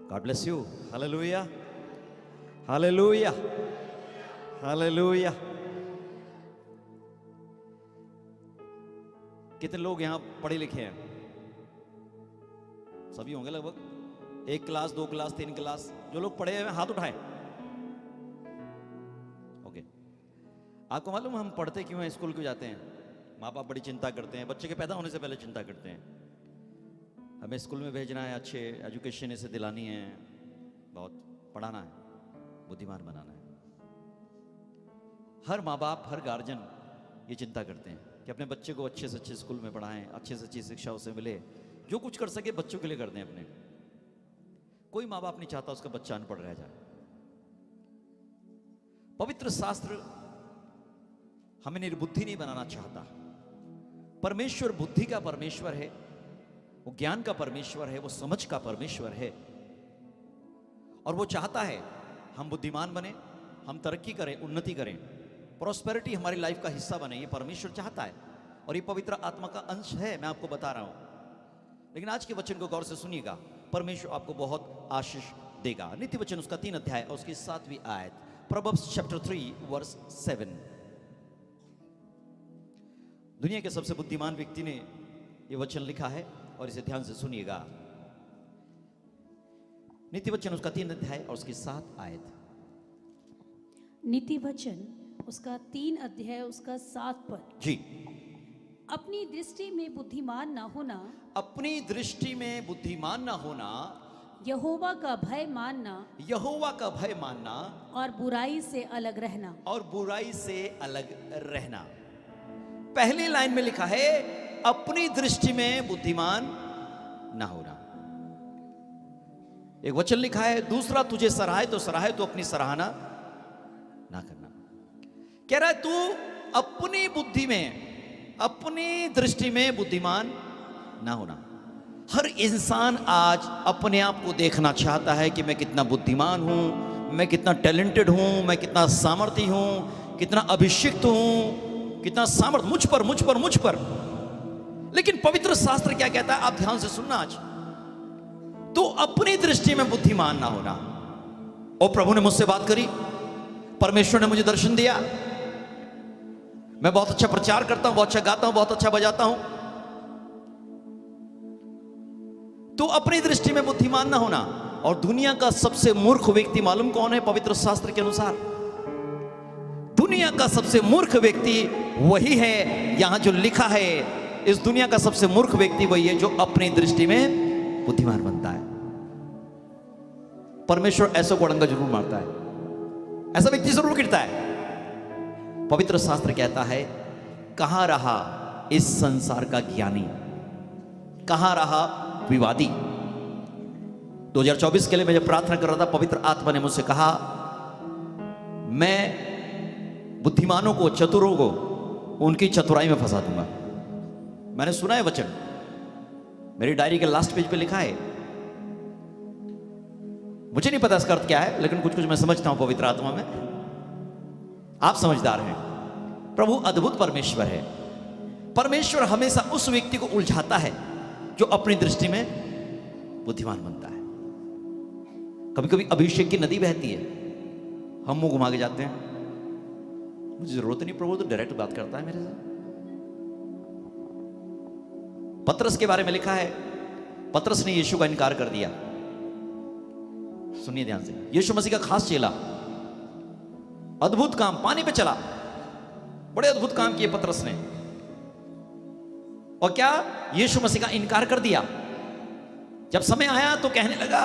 God bless you. Hallelujah. Hallelujah. Hallelujah. कितने लोग यहां पढ़े लिखे हैं? सभी होंगे लगभग। 1 क्लास, 2 क्लास, 3 क्लास। जो लोग पढ़े हैं हाथ उठाएं। ओके। आपको मालूम हम पढ़ते क्यों हैं, स्कूल क्यों जाते हैं? माँ बाप बड़ी चिंता करते हैं, बच्चे के पैदा होने से पहले चिंता करते हैं। हमें स्कूल में भेजना है, अच्छे एजुकेशन इसे दिलानी है, बहुत पढ़ाना है, बुद्धिमान बनाना है। हर माँ बाप, हर गार्जियन ये चिंता करते हैं कि अपने बच्चे को अच्छे से अच्छे स्कूल में पढ़ाएं, अच्छे से अच्छी शिक्षा उसे मिले, जो कुछ कर सके बच्चों के लिए कर दें अपने। कोई माँ बाप नहीं चाहता उसका बच्चा अनपढ़ रह जाए। पवित्र शास्त्र हमें निर्बुद्धि नहीं बनाना चाहता। परमेश्वर बुद्धि का परमेश्वर है, वो ज्ञान का परमेश्वर है, वो समझ का परमेश्वर है, और वो चाहता है हम बुद्धिमान बने, हम तरक्की करें, उन्नति करें, प्रॉस्पेरिटी हमारी लाइफ का हिस्सा बने। ये परमेश्वर चाहता है और ये पवित्र आत्मा का अंश है, मैं आपको बता रहा हूं। लेकिन आज के वचन को गौर से सुनिएगा, परमेश्वर आपको बहुत आशीष देगा। नीति वचन उसका 3 अध्याय और उसकी 7वीं आयत, प्रोवर्ब्स चैप्टर 3 वर्स 7। दुनिया के सबसे बुद्धिमान व्यक्ति ने ये वचन लिखा है और इसे ध्यान से सुनिएगा। नीति वचन उसका 3 अध्याय और उसकी 7 आयत। नीति वचन उसका 3 अध्याय उसका 7 पद। जी। अपनी दृष्टि में बुद्धिमान ना होना, अपनी दृष्टि में बुद्धिमान ना होना, यहोवा का भय मानना, यहोवा का भय मानना, और बुराई से अलग रहना, और बुराई से अलग रहना। पहली लाइन में लिखा है अपनी दृष्टि में बुद्धिमान ना होना। एक वचन लिखा है, दूसरा तुझे सराहे तो सराहे, तो अपनी सराहना ना करना। कह रहा है तू अपनी बुद्धि में, अपनी दृष्टि में बुद्धिमान ना होना। हर इंसान आज अपने आप को देखना चाहता है कि मैं कितना बुद्धिमान हूं, मैं कितना टैलेंटेड हूं, मैं कितना सामर्थी हूं, कितना अभिषिक्त हूं, कितना सामर्थ्य मुझ पर, मुझ पर, मुझ पर। लेकिन पवित्र शास्त्र क्या कहता है, आप ध्यान से सुनना आज। तो अपनी दृष्टि में बुद्धिमान ना होना। और प्रभु ने मुझसे बात करी, परमेश्वर ने मुझे दर्शन दिया, मैं बहुत अच्छा प्रचार करता हूं, बहुत अच्छा गाता हूं, बहुत अच्छा बजाता हूं। तो अपनी दृष्टि में बुद्धिमान ना होना। और दुनिया का सबसे मूर्ख व्यक्ति मालूम कौन है? पवित्र शास्त्र के अनुसार दुनिया का सबसे मूर्ख व्यक्ति वही है, यहां जो लिखा है, इस दुनिया का सबसे मूर्ख व्यक्ति वही है जो अपनी दृष्टि में बुद्धिमान बनता है। परमेश्वर ऐसा को अड़ंगा जरूर मारता है, ऐसा व्यक्ति जरूर गिरता है। पवित्र शास्त्र कहता है, कहां रहा इस संसार का ज्ञानी, कहां रहा विवादी। 2024 के लिए मैं जब प्रार्थना कर रहा था, पवित्र आत्मा ने मुझसे कहा, मैं बुद्धिमानों को, चतुरों को उनकी चतुराई में फंसा दूंगा। मैंने सुना है वचन, मेरी डायरी के लास्ट पेज पे लिखा है। मुझे नहीं पता इसका अर्थ क्या है, लेकिन कुछ कुछ मैं समझता हूं पवित्र आत्मा में। आप समझदार हैं। प्रभु अद्भुत परमेश्वर है। परमेश्वर हमेशा उस व्यक्ति को उलझाता है जो अपनी दृष्टि में बुद्धिमान बनता है। कभी कभी अभिषेक की नदी बहती है, हम मुंह घुमा के जाते हैं, मुझे जरूरत नहीं, प्रभु तो डायरेक्ट बात करता है मेरे से। पतरस के बारे में लिखा है, पतरस ने यीशु का इनकार कर दिया। सुनिए ध्यान से, यीशु मसीह का खास चेला, अद्भुत काम, पानी पे चला, बड़े अद्भुत काम किए पतरस ने। और क्या, यीशु मसीह का इनकार कर दिया। जब समय आया तो कहने लगा,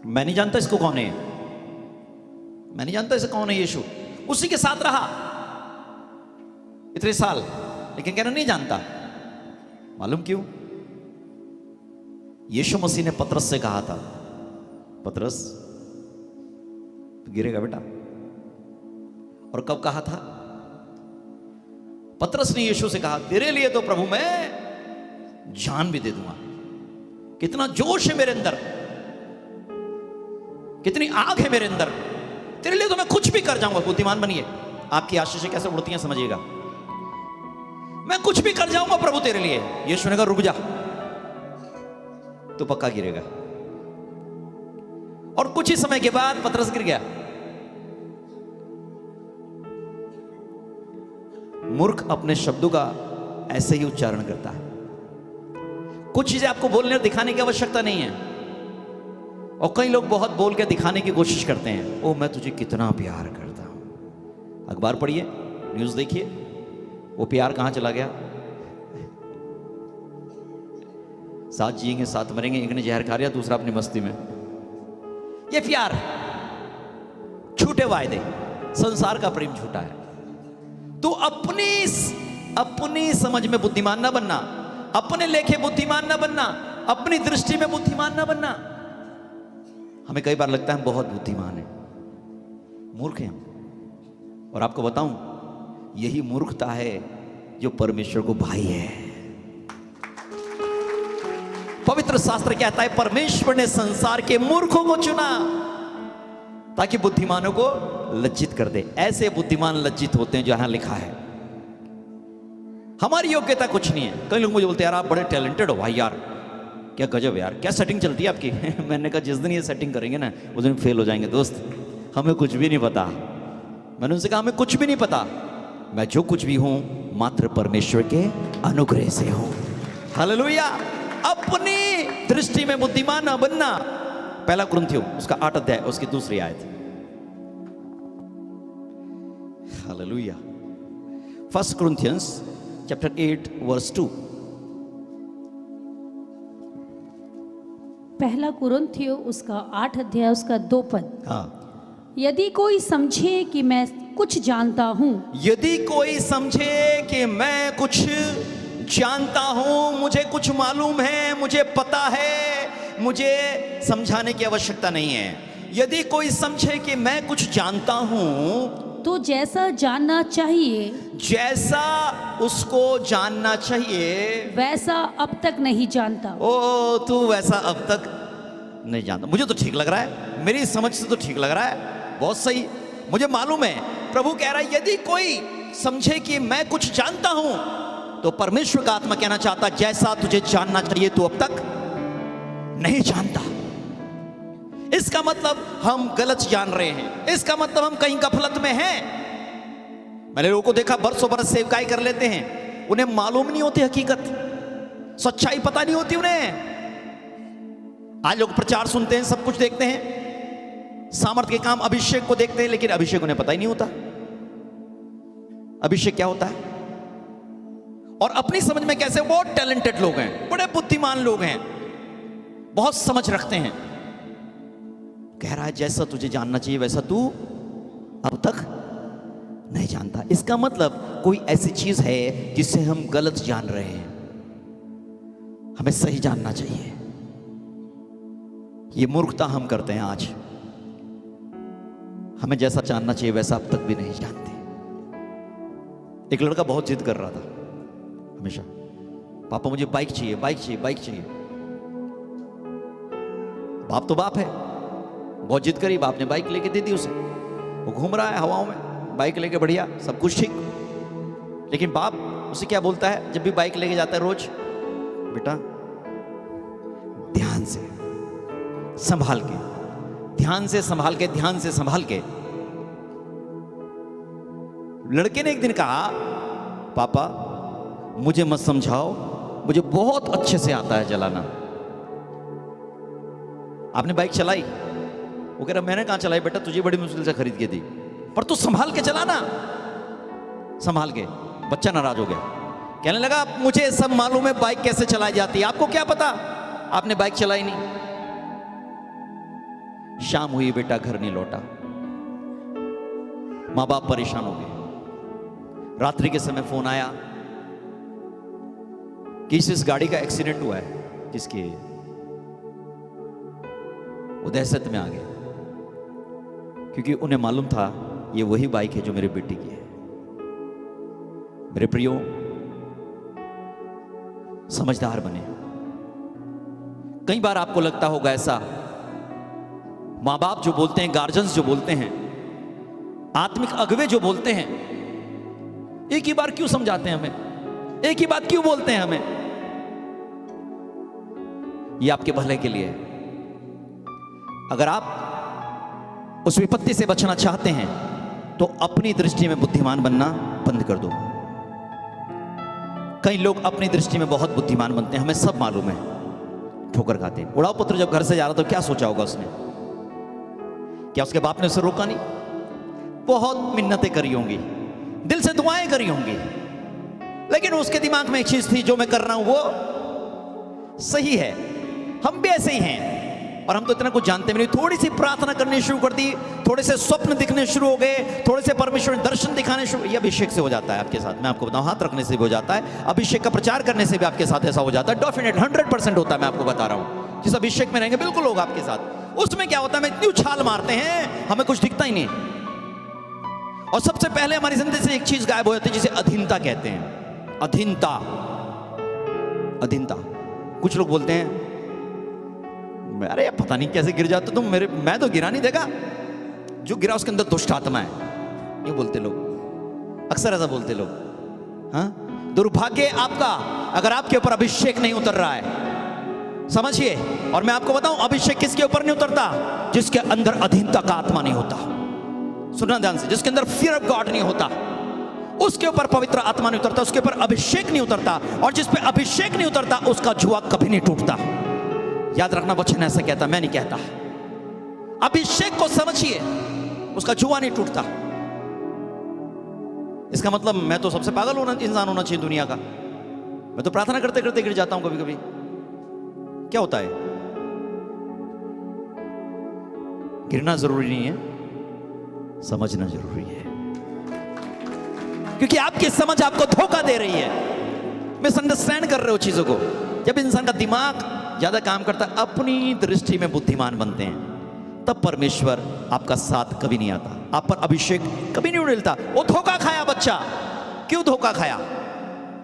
मैं नहीं जानता इसको कौन है, मैं नहीं जानता इसे कौन है यीशु। उसी के साथ रहा इतने साल, लेकिन कहना नहीं जानता। मालूम क्यों? यीशु मसीह ने पतरस से कहा था, पतरस तू गिरेगा बेटा। और कब कहा था? पतरस ने यीशु से कहा, तेरे लिए तो प्रभु मैं जान भी दे दूंगा। कितना जोश है मेरे अंदर, कितनी आग है मेरे अंदर, तेरे लिए तो मैं कुछ भी कर जाऊंगा। बुद्धिमान बनिए, आपकी आशीषें कैसे उड़ती हैं समझिएगा। मैं कुछ भी कर जाऊंगा प्रभु तेरे लिए। यीशु ने कहा रुक जा, तो पक्का गिरेगा। और कुछ ही समय के बाद पतरस गिर गया। मूर्ख अपने शब्दों का ऐसे ही उच्चारण करता है। कुछ चीजें आपको बोलने और दिखाने की आवश्यकता नहीं है, और कई लोग बहुत बोल के दिखाने की कोशिश करते हैं, ओ मैं तुझे कितना प्यार करता हूं। अखबार पढ़िए, न्यूज देखिए, वो प्यार कहां चला गया। साथ जिएंगे साथ मरेंगे, एक ने जहर खा लिया, दूसरा अपनी मस्ती में। ये प्यार, झूठे वायदे, संसार का प्रेम झूठा है। तू अपनी समझ में बुद्धिमान ना बनना, अपने लेखे बुद्धिमान ना बनना, अपनी दृष्टि में बुद्धिमान ना बनना। हमें कई बार लगता है हम बहुत बुद्धिमान हैं, मूर्ख हैं। और आपको बताऊं, यही मूर्खता है जो परमेश्वर को भाई है। पवित्र शास्त्र कहता है परमेश्वर ने संसार के मूर्खों को चुना ताकि बुद्धिमानों को लज्जित कर दे। ऐसे बुद्धिमान लज्जित होते हैं जो यहां लिखा है। हमारी योग्यता कुछ नहीं है। कई लोग मुझे बोलते हैं यार आप बड़े टैलेंटेड हो भाई, यार क्या गजब यार, क्या सेटिंग चलती है आपकी। मैंने कहा जिस दिन ये सेटिंग करेंगे ना उस दिन फेल हो जाएंगे दोस्त, हमें कुछ भी नहीं पता। मैंने उनसे कहा हमें कुछ भी नहीं पता, मैं जो कुछ भी हूं मात्र परमेश्वर के अनुग्रह से हूं। हालेलुया। अपनी दृष्टि में बुद्धिमान ना बनना। पहला कुरिन्थियों उसका 8 अध्याय उसकी 2 आयत। हालेलुया। 1 Corinthians chapter 8 verse 2। पहला कुरिन्थियों उसका 8 अध्याय उसका 2 पद। हाँ। यदि कोई समझे कि मैं कुछ जानता हूं, यदि कोई समझे कि मैं कुछ जानता हूं, मुझे कुछ मालूम है, मुझे पता है, मुझे समझाने की आवश्यकता नहीं है। यदि कोई समझे कि मैं कुछ जानता हूं, तो जैसा जानना चाहिए, जैसा उसको जानना चाहिए, वैसा अब तक नहीं जानता। ओ तू वैसा अब तक नहीं जानता। मुझे तो ठीक लग रहा है, मेरी समझ से तो ठीक लग रहा है, बहुत सही, मुझे मालूम है। प्रभु कह रहा है यदि कोई समझे कि मैं कुछ जानता हूं, तो परमेश्वर का आत्मा कहना चाहता जैसा तुझे जानना चाहिए तू अब तक नहीं जानता। इसका मतलब हम गलत जान रहे हैं, इसका मतलब हम कहीं गफलत में हैं। मैंने लोगों को देखा बरसों बरस सेवकाई कर लेते हैं, उन्हें मालूम नहीं होती हकीकत, सच्चाई पता नहीं होती उन्हें। आज लोग प्रचार सुनते हैं, सब कुछ देखते हैं, सामर्थ के काम अभिषेक को देखते हैं, लेकिन अभिषेक उन्हें पता ही नहीं होता अभिषेक क्या होता है। और अपनी समझ में कैसे बहुत टैलेंटेड लोग हैं, बड़े बुद्धिमान लोग हैं, बहुत समझ रखते हैं। कह रहा है जैसा तुझे जानना चाहिए वैसा तू अब तक नहीं जानता। इसका मतलब कोई ऐसी चीज है जिसे हम गलत जान रहे हैं, हमें सही जानना चाहिए। ये मूर्खता हम करते हैं आज, हमें जैसा जानना चाहिए वैसा अब तक भी नहीं जानते। एक लड़का बहुत जिद कर रहा था हमेशा, पापा मुझे बाइक चाहिए, बाइक चाहिए, बाइक चाहिए। बाप तो बाप है, बहुत जिद करी, बाप ने बाइक लेके दे दी उसे। वो घूम रहा है हवाओं में, बाइक लेके बढ़िया, सब कुछ ठीक। लेकिन बाप उसे क्या बोलता है जब भी बाइक लेके जाता है रोज, बेटा ध्यान से संभाल के, ध्यान से संभाल के, ध्यान से संभाल के। लड़के ने एक दिन कहा पापा मुझे मत समझाओ, मुझे बहुत अच्छे से आता है चलाना। आपने बाइक चलाई? वो कह रहा मैंने कहां चलाई बेटा, तुझे बड़ी मुश्किल से खरीद के दी, पर तू संभाल के चलाना, संभाल के। बच्चा नाराज हो गया, कहने लगा मुझे सब मालूम है बाइक कैसे चलाई जाती है, आपको क्या पता, आपने बाइक चलाई नहीं। शाम हुई, बेटा घर नहीं लौटा, मां बाप परेशान हो गए। रात्रि के समय फोन आया कि इस गाड़ी का एक्सीडेंट हुआ है, किसकी? वो दहशत में आ गए, क्योंकि उन्हें मालूम था ये वही बाइक है जो मेरे बेटी की है। मेरे प्रियो, समझदार बने। कई बार आपको लगता होगा ऐसा, मां बाप जो बोलते हैं, गार्जियंस जो बोलते हैं, आत्मिक अगुवे जो बोलते हैं, एक ही बार क्यों समझाते हैं हमें, एक ही बात क्यों बोलते हैं हमें? ये आपके भले के लिए है। अगर आप उस विपत्ति से बचना चाहते हैं तो अपनी दृष्टि में बुद्धिमान बनना बंद कर दो। कई लोग अपनी दृष्टि में बहुत बुद्धिमान बनते हैं, हमें सब मालूम है, ठोकर खाते हैं। उड़ाव पुत्र जब घर से जा रहा तो क्या सोचा होगा उसने? क्या उसके बाप ने उसे रोका नहीं? बहुत मिन्नतें करी होंगी, दिल से दुआएं करी होंगी, लेकिन उसके दिमाग में एक चीज थी, जो मैं कर रहा हूं वो सही है। हम भी ऐसे ही हैं, और हम तो इतना कुछ जानते भी नहीं। थोड़ी सी प्रार्थना करनी शुरू कर दी, थोड़े से स्वप्न दिखने शुरू हो गए, थोड़े से परमेश्वर ने दर्शन दिखाने शुरू। ये अभिषेक से हो जाता है आपके साथ, मैं आपको बताऊं, हाथ रखने से भी हो जाता है, अभिषेक का प्रचार करने से भी आपके साथ ऐसा हो जाता है। डेफिनेट 100% होता है, मैं आपको बता रहा हूं। जिस अभिषेक में रहेंगे बिल्कुल होगा आपके साथ। उसमें क्या होता है, हम इतनी उछाल मारते हैं, हमें कुछ दिखता ही नहीं, और सबसे पहले हमारी जिंदगी से एक चीज गायब हो जाती है, जिसे अधीनता कहते हैं। अधीनता, अधीनता। कुछ लोग बोलते हैं, अरे पता नहीं कैसे गिर जाते तुम, मैं तो गिरा नहीं, देखा जो गिरा उसके अंदर दुष्ट आत्मा है। ये बोलते लोग, अक्सर ऐसा बोलते लोग। हाँ, दुर्भाग्य आपका अगर आपके ऊपर अभिषेक नहीं उतर रहा है, समझिए। और मैं आपको बताऊं, अभिषेक किसके ऊपर नहीं उतरता? जिसके अंदर अधीनता का आत्मा नहीं होता। सुनना ध्यान से, जिसके अंदर फियर ऑफ गॉड नहीं होता, उसके ऊपर पवित्र आत्मा नहीं उतरता, उसके ऊपर अभिषेक नहीं उतरता। और जिस पे अभिषेक नहीं उतरता, उसका जुआ कभी नहीं टूटता। याद रखना, वचन ऐसा कहता, मैं नहीं कहता। अभिषेक को समझिए, उसका जुआ नहीं टूटता। इसका मतलब मैं तो सबसे पागल इंसान होना चाहिए दुनिया का। मैं तो प्रार्थना करते करते गिर जाता हूं कभी कभी। क्या होता है? गिरना जरूरी नहीं है, समझना जरूरी है। क्योंकि आपकी समझ आपको धोखा दे रही है, मिसअंडरस्टैंड कर रहे हो चीजों को। जब इंसान का दिमाग ज्यादा काम करता है, अपनी दृष्टि में बुद्धिमान बनते हैं, तब परमेश्वर आपका साथ कभी नहीं आता, आप पर अभिषेक कभी नहीं मिलता। वो धोखा खाया बच्चा। क्यों धोखा खाया?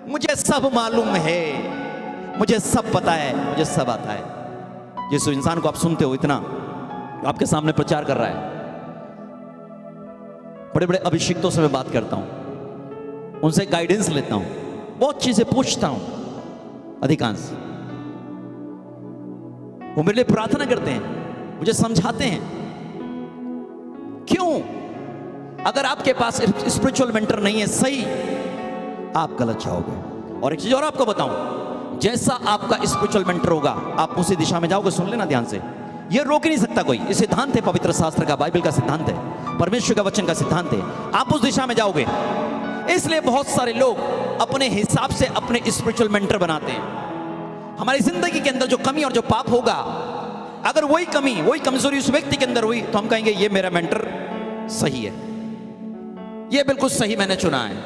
मुझे सब मालूम है, मुझे सब पता है, मुझे सब आता है। जिस इंसान को आप सुनते हो इतना, आपके सामने प्रचार कर रहा है, बड़े बड़े अभिषिक्तों से मैं बात करता हूं, उनसे गाइडेंस लेता हूं, बहुत चीजें पूछता हूं। अधिकांश वो मेरे लिए प्रार्थना करते हैं, मुझे समझाते हैं। क्यों? अगर आपके पास स्पिरिचुअल मेंटर नहीं है सही, आप गलत जाओगे। और एक चीज और आपको बताऊं, जैसा आपका स्पिरिचुअल मेंटर होगा, आप उसी दिशा में जाओगे। सुन लेना ध्यान से, ये रोक ही नहीं सकता कोई। ये सिद्धांत है पवित्र शास्त्र का, बाइबल का सिद्धांत है, परमेश्वर का वचन का सिद्धांत है। आप उस दिशा में जाओगे। इसलिए बहुत सारे लोग अपने हिसाब से अपने स्पिरिचुअल मेंटर बनाते हैं। हमारी जिंदगी के अंदर जो कमी और जो पाप होगा, अगर वही कमी, वही कमजोरी उस व्यक्ति के अंदर हुई, तो हम कहेंगे ये मेरा मेंटर सही है, ये बिल्कुल सही मैंने चुना है।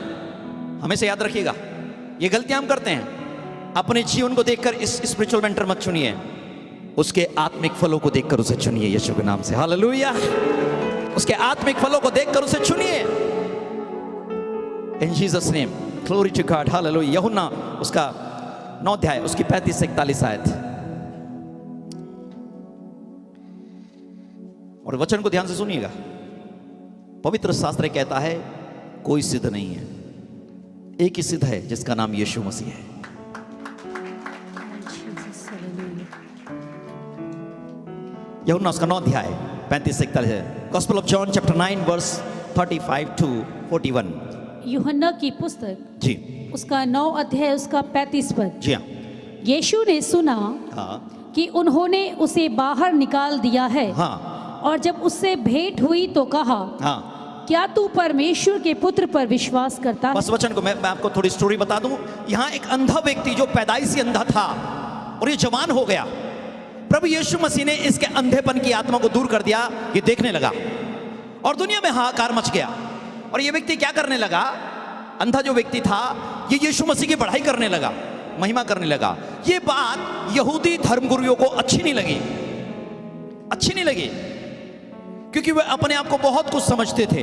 हमेशा याद रखिएगा, ये गलतियां हम करते हैं। अपने जीवन को देखकर इस स्पिरिचुअल मेंटर मत चुनिए, उसके आत्मिक फलों को देखकर उसे चुनिए, यीशु के नाम से। हालेलुया। उसके आत्मिक फलों को देखकर उसे चुनिए, in Jesus name, glory to God, hallelujah. यूहन्ना उसका 9 अध्याय, उसकी 35 से 41 आयत। और वचन को ध्यान से सुनिएगा। पवित्र शास्त्र कहता है कोई सिद्ध नहीं है, एक ही सिद्ध है, जिसका नाम यीशु मसीह है। यूहन्ना उसका 9 अध्याय 35 से 41 है। Gospel of John chapter 9 verse 35 to 41। यूहन्ना की पुस्तक जी, उसका 9 अध्याय उसका 35 पद। जी हाँ। यीशु ने सुना हाँ कि उन्होंने उसे बाहर निकाल दिया है, हाँ और जब उससे भेंट हुई तो कहा, हाँ। क्या तू परमेश्वर के पुत्र पर विश्वास करता है? बस वचन को मैं आपको थोड़ी स्टोरी बता दूं। यहाँ एक अंधा व्यक्ति जो पैदाइशी अंधा था और ये जवान हो गया, प्रभु यीशु मसीह ने इसके अंधेपन की आत्मा को दूर कर दिया। ये देखने लगा और दुनिया में हाहाकार मच गया। और ये व्यक्ति क्या करने लगा? अंधा जो व्यक्ति था, ये यीशु मसीह की बढ़ाई करने लगा, महिमा करने लगा। ये बात यहूदी धर्मगुरुओं को अच्छी नहीं लगी, अच्छी नहीं लगी, क्योंकि वे अपने आप को बहुत कुछ समझते थे।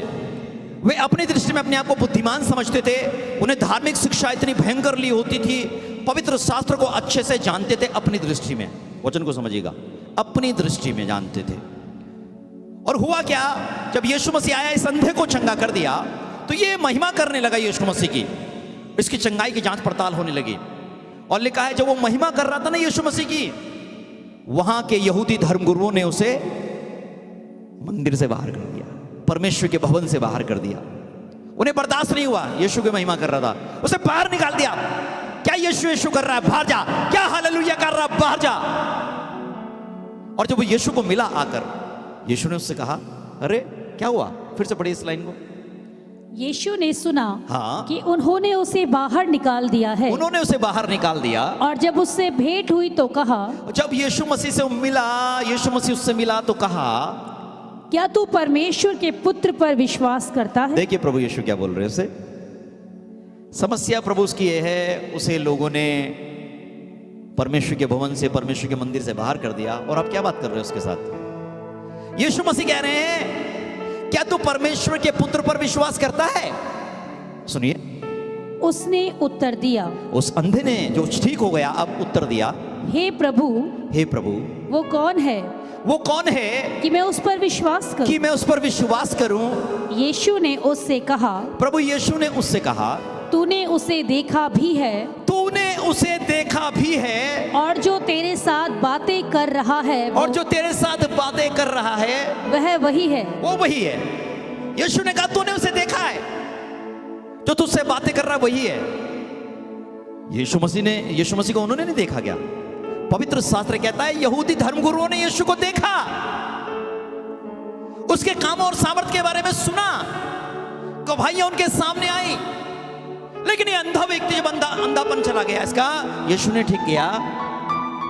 वे अपनी दृष्टि में अपने आप को बुद्धिमान समझते थे। उन्हें धार्मिक शिक्षा इतनी भयंकर ली होती थी, पवित्र शास्त्र को अच्छे से जानते थे अपनी दृष्टि में। वचन को समझिएगा, अपनी दृष्टि में जानते थे। और हुआ क्या, जब यीशु मसीह आया, इस अंधे को चंगा कर दिया, तो ये महिमा करने लगा यीशु मसीह की, इसकी चंगाई की जांच पड़ताल होने लगी। और लिखा है, जब वो महिमा कर रहा था ना यीशु मसीह की, वहां के यहूदी धर्मगुरुओं ने उसे मंदिर से बाहर कर दिया, परमेश्वर के भवन से बाहर कर दिया। उन्हें बर्दाश्त नहीं हुआ, यीशु की महिमा कर रहा था, उसे बाहर निकाल दिया। क्या यीशु यीशु कर रहा है, बाहर जा। क्या हालेलुया कर रहा है, बाहर जा। और जब वो यीशु को मिला आकर, यीशु ने उससे कहा, अरे क्या हुआ? फिर से पढ़िए इस लाइन को। यीशु ने सुना हाँ। कि उन्होंने उसे बाहर निकाल दिया है, उन्होंने उसे बाहर निकाल दिया। और जब उससे भेंट हुई तो कहा, जब यीशु मसीह से मिला, यीशु मसीह उससे मिला तो कहा, क्या तू परमेश्वर के पुत्र पर विश्वास करता है? देखिए प्रभु यीशु क्या बोल रहे हैं उसे। समस्या प्रभु उसकी ये है, उसे लोगों ने परमेश्वर के भवन से, परमेश्वर के मंदिर से बाहर कर दिया। और आप क्या बात कर रहे हो उसके साथ? यीशु मसीह कह रहे हैं, क्या तू परमेश्वर के पुत्र पर विश्वास करता है? सुनिए, उसने उत्तर दिया, उस अंधे ने जो ठीक हो गया, अब उत्तर दिया, हे प्रभु, हे प्रभु, वो कौन है वो कौन है कि मैं उस पर विश्वास करूं? कि मैं उस पर विश्वास करूं? यीशु ने उससे कहा, प्रभु यीशु ने उससे कहा, तूने उसे देखा भी है, तूने उसे देखा भी है, और जो तेरे साथ बातें कर रहा है और जो तेरे साथ बातें कर रहा है वह वही है। वो वही है। यीशु ने कहा, तूने उसे देखा है, जो तुझसे बातें कर रहा है वही है। यीशु मसीह को उन्होंने नहीं देखा क्या? पवित्र शास्त्र कहता है, यहूदी धर्मगुरुओं ने यीशु को देखा, उसके कामों और सामर्थ के बारे में सुना, गवाहियां उनके सामने आई। लेकिन ये अंधा व्यक्ति जब अंधापन चला गया इसका, यीशु ने ठीक किया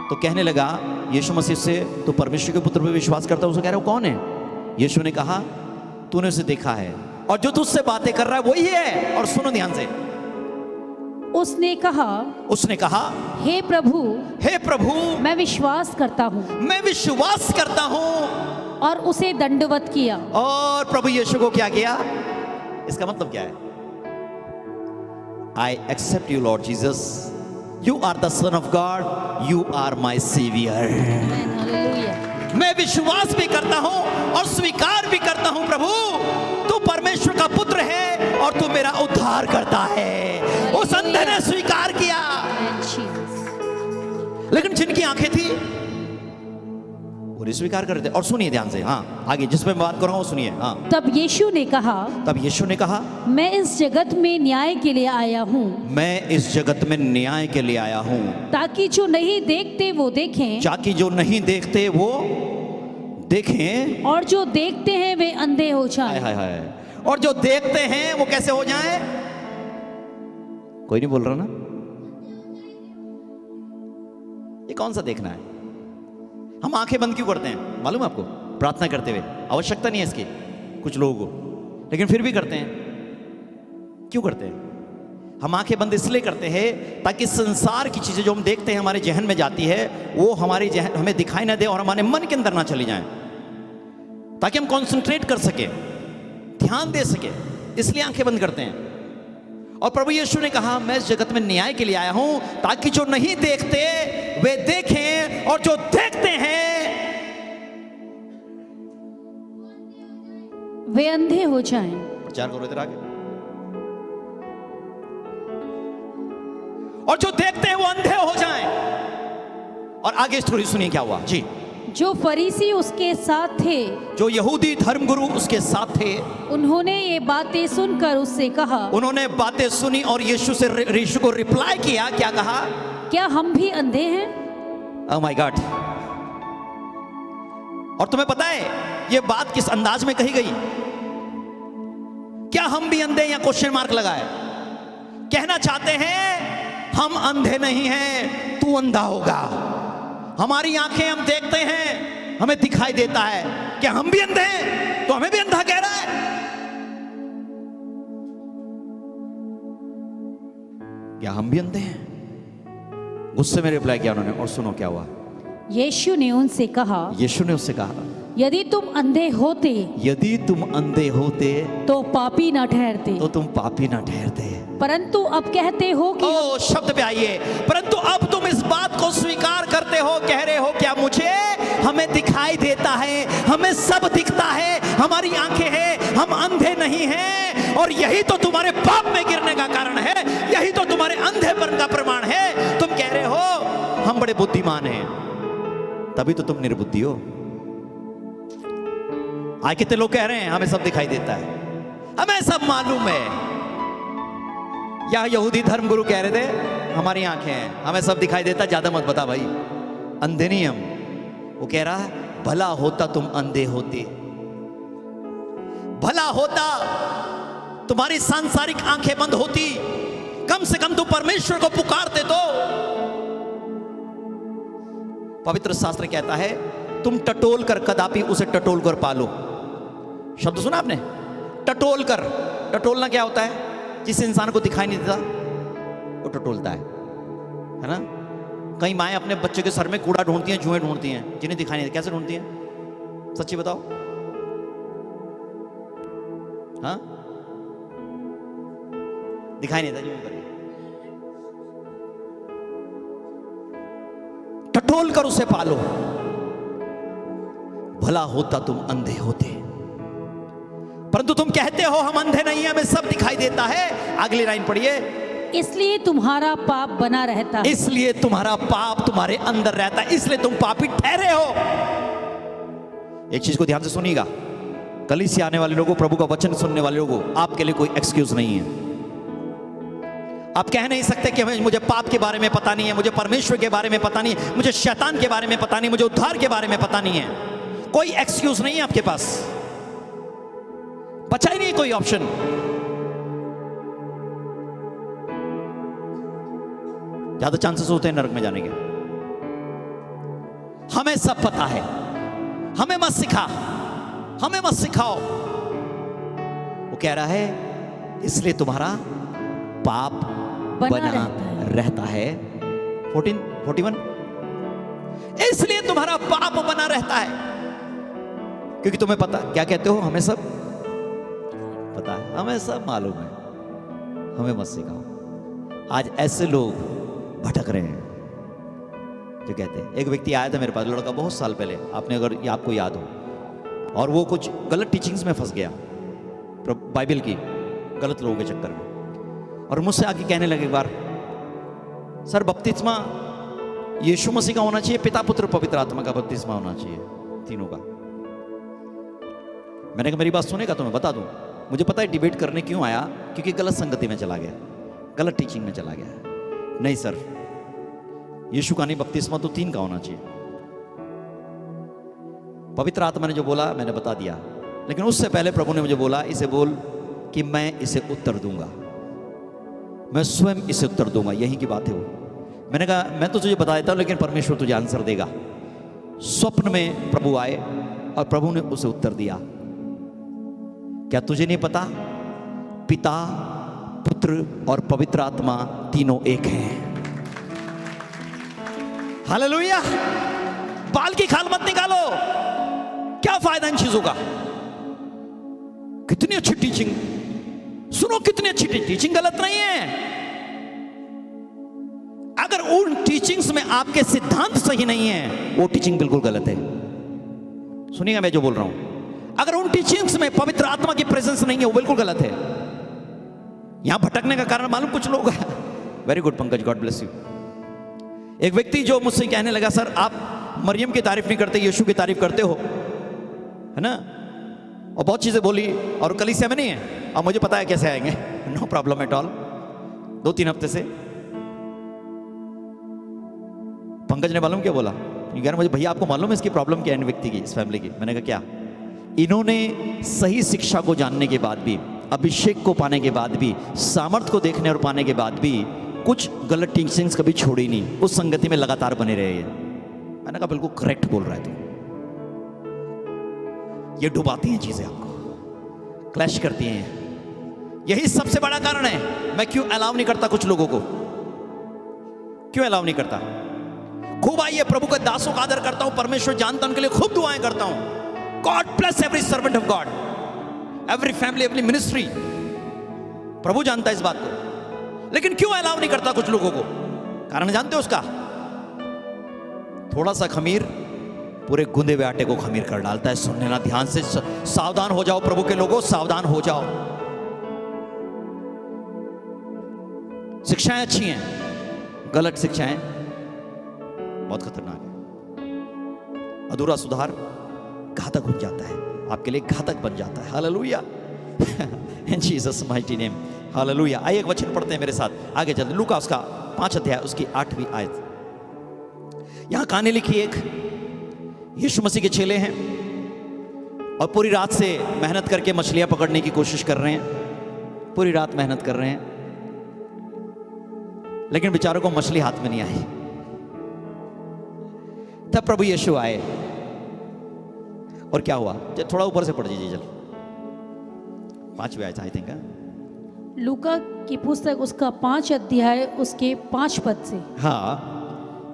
तो कहने लगा यीशु मसीह से, तो परमेश्वर के पुत्र पर विश्वास करता है? उसे कह रहा है, वो कौन है? यीशु ने कहा, तूने उसे देखा है, और जो तुझसे बातें कर रहा है वही है। और सुनो ध्यान से, उसने कहा, हे प्रभु, मैं विश्वास करता हूँ, और उसे दंडवत किया। और प्रभु यीशु को क्या किया? इसका मतलब क्या है? I accept you Lord Jesus, you are the Son of God, you are my Savior। मैं विश्वास भी करता हूं और स्वीकार भी करता हूं, प्रभु तू परमेश्वर का पुत्र है और तू मेरा उद्धार करता है। उस अंधे ने स्वीकार किया, लेकिन जिनकी आंखें थी वो नहीं स्वीकार कर रहे थे। और सुनिए ध्यान से, हाँ आगे जिस पे मैं बात कर रहा हूं सुनिए। हाँ, तब यीशु ने कहा, मैं इस जगत में न्याय के लिए आया हूँ, मैं इस जगत में न्याय के लिए आया हूँ, ताकि जो नहीं देखते वो देखें, ताकि जो नहीं देखते वो देखें, और जो देखते हैं वे अंधे हो जाएं। हाय हाय हाय। और जो देखते हैं वो कैसे हो जाएं? कोई नहीं बोल रहा ना? ये कौन सा देखना है? हम आंखें बंद क्यों करते हैं मालूम है आपको? प्रार्थना करते हुए आवश्यकता नहीं है इसकी कुछ लोगों को, लेकिन फिर भी करते हैं। क्यों करते हैं? हम आंखें बंद इसलिए करते हैं ताकि संसार की चीजें जो हम देखते हैं हमारे जहन में जाती है, वो हमारी जहन हमें दिखाई ना दे और हमारे मन के अंदर ना चली जाए, ताकि हम कंसंट्रेट कर सके, ध्यान दे सके, इसलिए आंखें बंद करते हैं। और प्रभु यीशु ने कहा, मैं इस जगत में न्याय के लिए आया हूं, ताकि जो नहीं देखते वे देखें, और जो देखते हैं वे अंधे हो जाएं। प्रचार करो इधर आगे। और जो देखते हैं वो अंधे हो जाएं। और आगे स्टोरी सुनिए क्या हुआ जी। जो फरीसी उसके साथ थे, जो यहूदी धर्मगुरु उसके साथ थे, उन्होंने ये बातें सुनकर उससे कहा, उन्होंने बातें सुनी और यीशु को रिप्लाई किया। क्या कहा? क्या हम भी अंधे हैं? Oh my God. और तुम्हें पता है ये बात किस अंदाज में कही गई? क्या हम भी अंधे? या क्वेश्चन मार्क लगाए। कहना चाहते हैं हम अंधे नहीं हैं, तू अंधा होगा। हमारी आंखें हम देखते हैं, हमें दिखाई देता है। क्या हम भी अंधे हैं? तो हमें भी अंधा कह रहा है। क्या हम भी अंधे हैं? गुस्से में रिप्लाई किया उन्होंने। और सुनो क्या हुआ। यीशु ने उससे कहा, यदि तुम अंधे होते तो पापी न ठहरते। तुम पापी ना ठहरते। परंतु अब कहते हो कि ओ शब्द पे आइए। परंतु अब तुम इस बात को स्वीकार करते हो, कह रहे हो क्या हमें दिखाई देता है, हमें सब दिखता है, हमारी आंखें हैं, हम अंधे नहीं हैं। और यही तो तुम्हारे पाप में गिरने का कारण है, यही तो तुम्हारे अंधेपन का प्रमाण है। तुम कह रहे हो हम बड़े बुद्धिमान हैं, तभी तो तुम निर्बुद्धि हो। आज कितने लोग कह रहे हैं हमें सब दिखाई देता है, हमें सब मालूम है। या यहूदी धर्म गुरु कह रहे थे हमारी आंखें हैं, हमें सब दिखाई देता, ज्यादा मत बता भाई, अंधे नहीं हम। वो कह रहा है भला होता तुम अंधे होते, भला होता तुम्हारी सांसारिक आंखें बंद होती, कम से कम तुम परमेश्वर को पुकारते तो। पवित्र शास्त्र कहता है तुम टटोल कर कदापि उसे टटोल कर पालो। शब्द सुना आपने, टटोल कर। टटोलना क्या होता है? जिस इंसान को दिखाई नहीं देता वो टटोलता है ना। कई माएं अपने बच्चे के सर में कूड़ा ढूंढती हैं, जुएं ढूंढती हैं, जिन्हें दिखाई नहीं देता। कैसे ढूंढती हैं? सच्ची बताओ। हाँ, दिखाई नहीं देता, जुएं करके टटोल कर उसे पालो। भला होता तुम अंधे होते, परंतु तुम कहते हो हम अंधे नहीं हैं, हमें सब दिखाई देता है। अगली लाइन पढ़िए। इसलिए तुम्हारा पाप बना रहता है। इसलिए तुम्हारा पाप तुम्हारे अंदर रहता है, इसलिए तुम पापी ठहरे हो। एक चीज को ध्यान से सुनिएगा, कलीसिया आने वाले लोगों, प्रभु का वचन सुनने वाले लोगों, आपके लिए कोई एक्सक्यूज नहीं है। आप कह नहीं सकते कि मुझे पाप के बारे में पता नहीं है, मुझे परमेश्वर के बारे में पता नहीं है, मुझे शैतान के बारे में पता नहीं, मुझे उद्धार के बारे में पता नहीं है। कोई एक्सक्यूज नहीं है आपके पास, बचा ही नहीं कोई ऑप्शन। ज्यादा चांसेस होते हैं नरक में जाने के। हमें सब पता है, हमें मत सिखा, हमें मत सिखाओ। वो कह रहा है इसलिए तुम्हारा पाप बना रहता है। 41, इसलिए तुम्हारा पाप बना रहता है, क्योंकि तुम्हें पता। क्या कहते हो? हमें सब पता है, हमें सब मालूम है, हमें मत सिखाओ। आज ऐसे लोग भटक रहे हैं जो कहते हैं। एक व्यक्ति आया था मेरे पास, लड़का, बहुत साल पहले, आपने अगर आपको याद हो, और वो कुछ गलत टीचिंग्स में फंस गया, बाइबल की गलत लोगों के चक्कर में, और मुझसे आके कहने लगे एक बार, सर बपतिस्मा यीशु मसीह का होना चाहिए, पिता पुत्र पवित्र आत्मा का बपतिस्मा होना चाहिए, तीनों का। मैंने कहा मेरी बात सुनेगा तो मैं बता दूं। मुझे पता है डिबेट करने क्यों आया, क्योंकि गलत संगति में चला गया, गलत टीचिंग में चला गया। नहीं सर, यीशु का नहीं, बपतिस्मा तो 3 का होना चाहिए। पवित्र आत्मा ने जो बोला मैंने बता दिया, लेकिन उससे पहले प्रभु ने मुझे बोला, इसे बोल कि मैं इसे उत्तर दूंगा, मैं स्वयं इसे उत्तर दूंगा, यही की बात है वो। मैंने कहा मैं तो तुझे बता देता हूं, लेकिन परमेश्वर तुझे आंसर देगा। स्वप्न में प्रभु आए और प्रभु ने उसे उत्तर दिया, क्या तुझे नहीं पता पिता पुत्र और पवित्र आत्मा तीनों एक हैं। हालेलुया। बाल की खाल मत निकालो, क्या फायदा इन चीजों का। कितनी अच्छी टीचिंग सुनो, कितनी अच्छी टीचिंग गलत नहीं है। अगर उन टीचिंग्स में आपके सिद्धांत सही नहीं है, वो टीचिंग बिल्कुल गलत है। सुनिएगा मैं जो बोल रहा हूं, अगर उन टीचिंग्स में पवित्र आत्मा की प्रेजेंस नहीं है, वो बिल्कुल गलत है। यहां भटकने का कारण मालूम कुछ लोग हैं। Very good Pankaj, God bless you. एक व्यक्ति जो मुझसे कहने लगा, सर आप मरियम की तारीफ नहीं करते, यीशु की तारीफ करते हो, है ना, और बहुत चीजें बोली, और कलीसिया में नहीं है, और मुझे पता है कैसे आएंगे, नो प्रॉब्लम एट ऑल। 2-3 हफ्ते से पंकज ने मालूम क्या बोला, कह रहा मुझे भैया आपको मालूम है इसकी प्रॉब्लम क्या है, इन व्यक्ति की, इस फैमिली की। मैंने कहा क्या? इन्होंने सही शिक्षा को जानने के बाद भी, अभिषेक को पाने के बाद भी, सामर्थ को देखने और पाने के बाद भी कुछ गलत टीचिंग्स कभी छोड़ी नहीं, उस संगति में लगातार बने रहे हैं। मैंने कहा बिल्कुल करेक्ट बोल रहा है तू। ये डुबाती हैं चीजें, आपको क्लैश करती हैं। यही सबसे बड़ा कारण है मैं क्यों अलाउ नहीं करता कुछ लोगों को, क्यों अलाउ नहीं करता। खूब आइए, प्रभु के दासों का आदर करता हूं, परमेश्वर जानता उनके लिए खूब दुआएं करता हूं। God bless every servant of God, every family, every ministry, प्रभु जानता है इस बात को। लेकिन क्यों अलाउ नहीं करता कुछ लोगों को? कारण जानते हो उसका? थोड़ा सा खमीर पूरे गूंदे हुए आटे को खमीर कर डालता है। सुन लेना ध्यान से, सावधान हो जाओ प्रभु के लोगों, सावधान हो जाओ। शिक्षाएं अच्छी हैं, गलत शिक्षाएं बहुत खतरनाक है। अधूरा सुधार घातक हो जाता है। आपके लिए घातक बन जाता है। हालेलुया, इन जीसस माइटी नेम, हालेलुया। आइए एक वचन पढ़ते हैं मेरे साथ, आगे चलते। लूका उसका 5 अध्याय उसकी 8वीं आयत। यहां कहानी लिखी, एक यीशु मसीह के चेले हैं और पूरी रात से मेहनत करके मछलियां पकड़ने की कोशिश कर रहे हैं, पूरी रात मेहनत कर रहे हैं, लेकिन बेचारों को मछली हाथ में नहीं आई। तब प्रभु यीशु आए और क्या हुआ, थोड़ा ऊपर से पढ़ दीजिए जल, 5वीं आयत आई थिंक। लूका की पुस्तक उसका 5 अध्याय उसके 5 पद से। हाँ,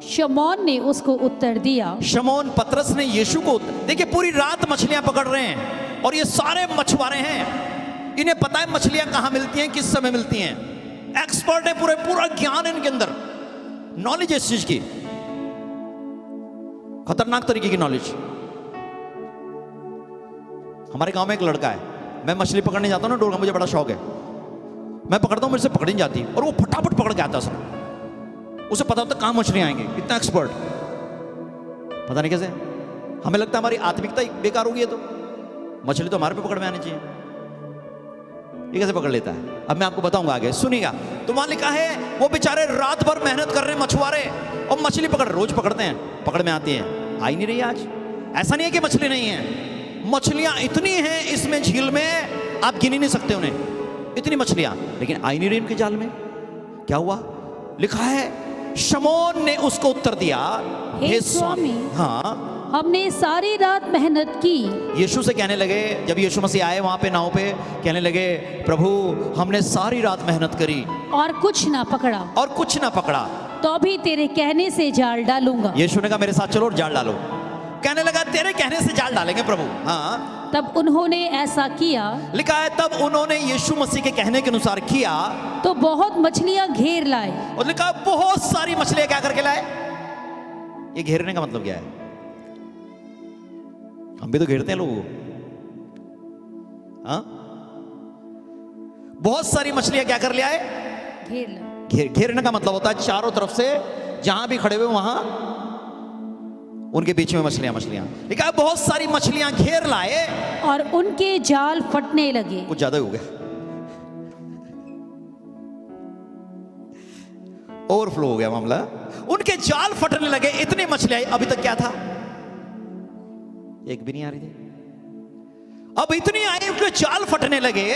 शमौन ने उसको उत्तर दिया, शमौन पतरस ने यीशु को, देखिए पूरी रात मछलियां पकड़ रहे हैं और ये सारे मछुआरे हैं, इन्हें पता है मछलियां कहां मिलती हैं, किस समय मिलती हैं, एक्सपर्ट है, पूरा ज्ञान है इनके अंदर, नॉलेज है इस चीज की, खतरनाक तरीके की नॉलेज। हमारे गांव में एक लड़का है, मैं मछली पकड़ने जाता हूं ना डोर का, मुझे बड़ा शौक है, मैं पकड़ता हूं, मेरे से पकड़ी नहीं जाती और वो फटाफट पकड़ के आता सर, उसे पता होता कहां मछली आएंगे, इतना एक्सपर्ट, पता नहीं कैसे। हमें लगता है हमारी आत्मिकता बेकार होगी है, तो मछली तो हमारे पे पकड़ में आनी चाहिए, ये कैसे पकड़ लेता है। अब मैं आपको बताऊंगा आगे, सुनिएगा। तो वहां लिखा है वो बेचारे रात भर मेहनत कर रहे हैं मछुआरे, और मछली रोज पकड़ते हैं, पकड़ में आती है, आई नहीं रही आज। ऐसा नहीं है कि मछली नहीं है, मछलियां इतनी हैं इसमें झील में, आप गिन ही नहीं सकते उन्हें, इतनी मछलियां, लेकिन आई नहीं रही उनके जाल में। क्या हुआ, लिखा है शमौन ने उसको उत्तर दिया, हे स्वामी, हाँ, हमने सारी रात मेहनत की। यीशु से कहने लगे, जब यीशु मसीह आए वहां पे नाव पे, कहने लगे प्रभु हमने सारी रात मेहनत करी और कुछ ना पकड़ा, और कुछ ना पकड़ा, तो भी तेरे कहने से जाल डालूंगा। यीशु ने कहा मेरे साथ चलो और जाल डालो, कहने लगा तेरे कहने से जाल डालेंगे प्रभु। हाँ, तब उन्होंने ऐसा किया, लिखा है तब उन्होंने यीशु मसीह के कहने के अनुसार किया, तो बहुत मछलियां घेर लाए। और लिखा बहुत सारी मछलियां क्या करके लाए। ये घेरने का मतलब क्या है, हम भी तो घेरते हैं लोगों को, हाँ? बहुत सारी मछलियां क्या कर ले आए, घेर लाए। घेरने का मतलब होता है चारों तरफ से जहां भी खड़े हुए वहां उनके बीच में मछलियां। लिखा है बहुत सारी मछलियां घेर लाए और उनके जाल फटने लगे। कुछ ज्यादा ही हो गया, ओवरफ्लो हो गया मामला, उनके जाल फटने लगे, इतनी मछलियां। अभी तक क्या था, एक भी नहीं आ रही थी, अब इतनी आई, उनके जाल फटने लगे।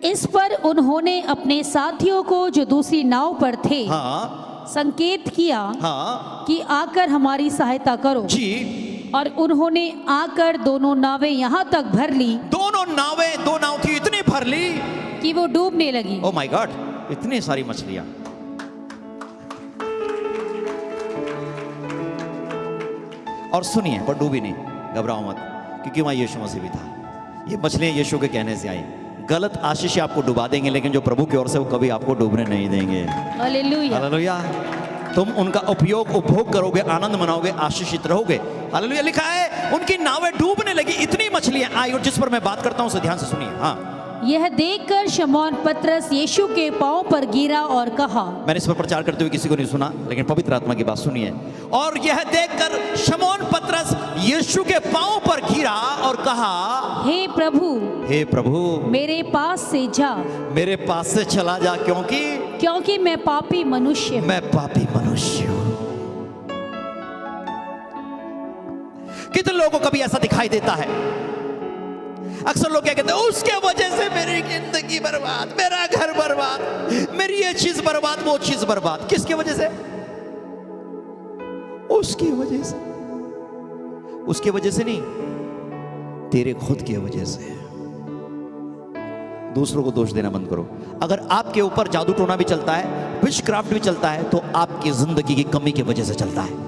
इस पर उन्होंने अपने साथियों को जो दूसरी नाव पर थे, हाँ, संकेत किया, हाँ, कि आकर हमारी सहायता करो जी। और उन्होंने आकर दोनों नावें यहाँ तक भर ली, दो नाव थी, इतनी भर ली कि वो डूबने लगी। ओ माय गॉड, इतनी सारी मछलियां। और सुनिए, पर डूबी नहीं, घबराओ मत, क्योंकि वहां यीशु मसीह भी था। ये मछलियां यीशु के कहने से आई। गलत आशीष आपको डुबा देंगे, लेकिन जो प्रभु की ओर से वो कभी आपको डूबने नहीं देंगे। Hallelujah, hallelujah. तुम उनका उपभोग करोगे, आनंद मनाओगे, आशीषित रहोगे। हालेलुया। लिखा है उनकी नावें डूबने लगी, इतनी मछलियां आई, और जिस पर मैं बात करता हूं उसे ध्यान से सुनिए। हाँ, यह देखकर शमौन पतरस यीशु के पांव पर गिरा और कहा, मैंने इस पर प्रचार करते हुए किसी को नहीं सुना, लेकिन पवित्र आत्मा की बात सुनिए। और यह देखकर शमौन पतरस यीशु के पांव पर गिरा और कहा, हे प्रभु मेरे पास से जा, मेरे पास से चला जा, क्योंकि मैं पापी मनुष्य हूं। मैं पापी मनुष्य हूं। कितने लोगों को कभी ऐसा दिखाई देता है, अक्सर लोग क्या कहते हैं, उसके वजह से मेरी जिंदगी बर्बाद, मेरा घर बर्बाद, मेरी ये चीज बर्बाद, वो चीज बर्बाद। किसकी वजह से? उसकी वजह से। उसकी वजह से नहीं, तेरे खुद की वजह से। दूसरों को दोष देना बंद करो। अगर आपके ऊपर जादू टोना भी चलता है, विचक्राफ्ट भी चलता है, तो आपकी जिंदगी की कमी की वजह से चलता है।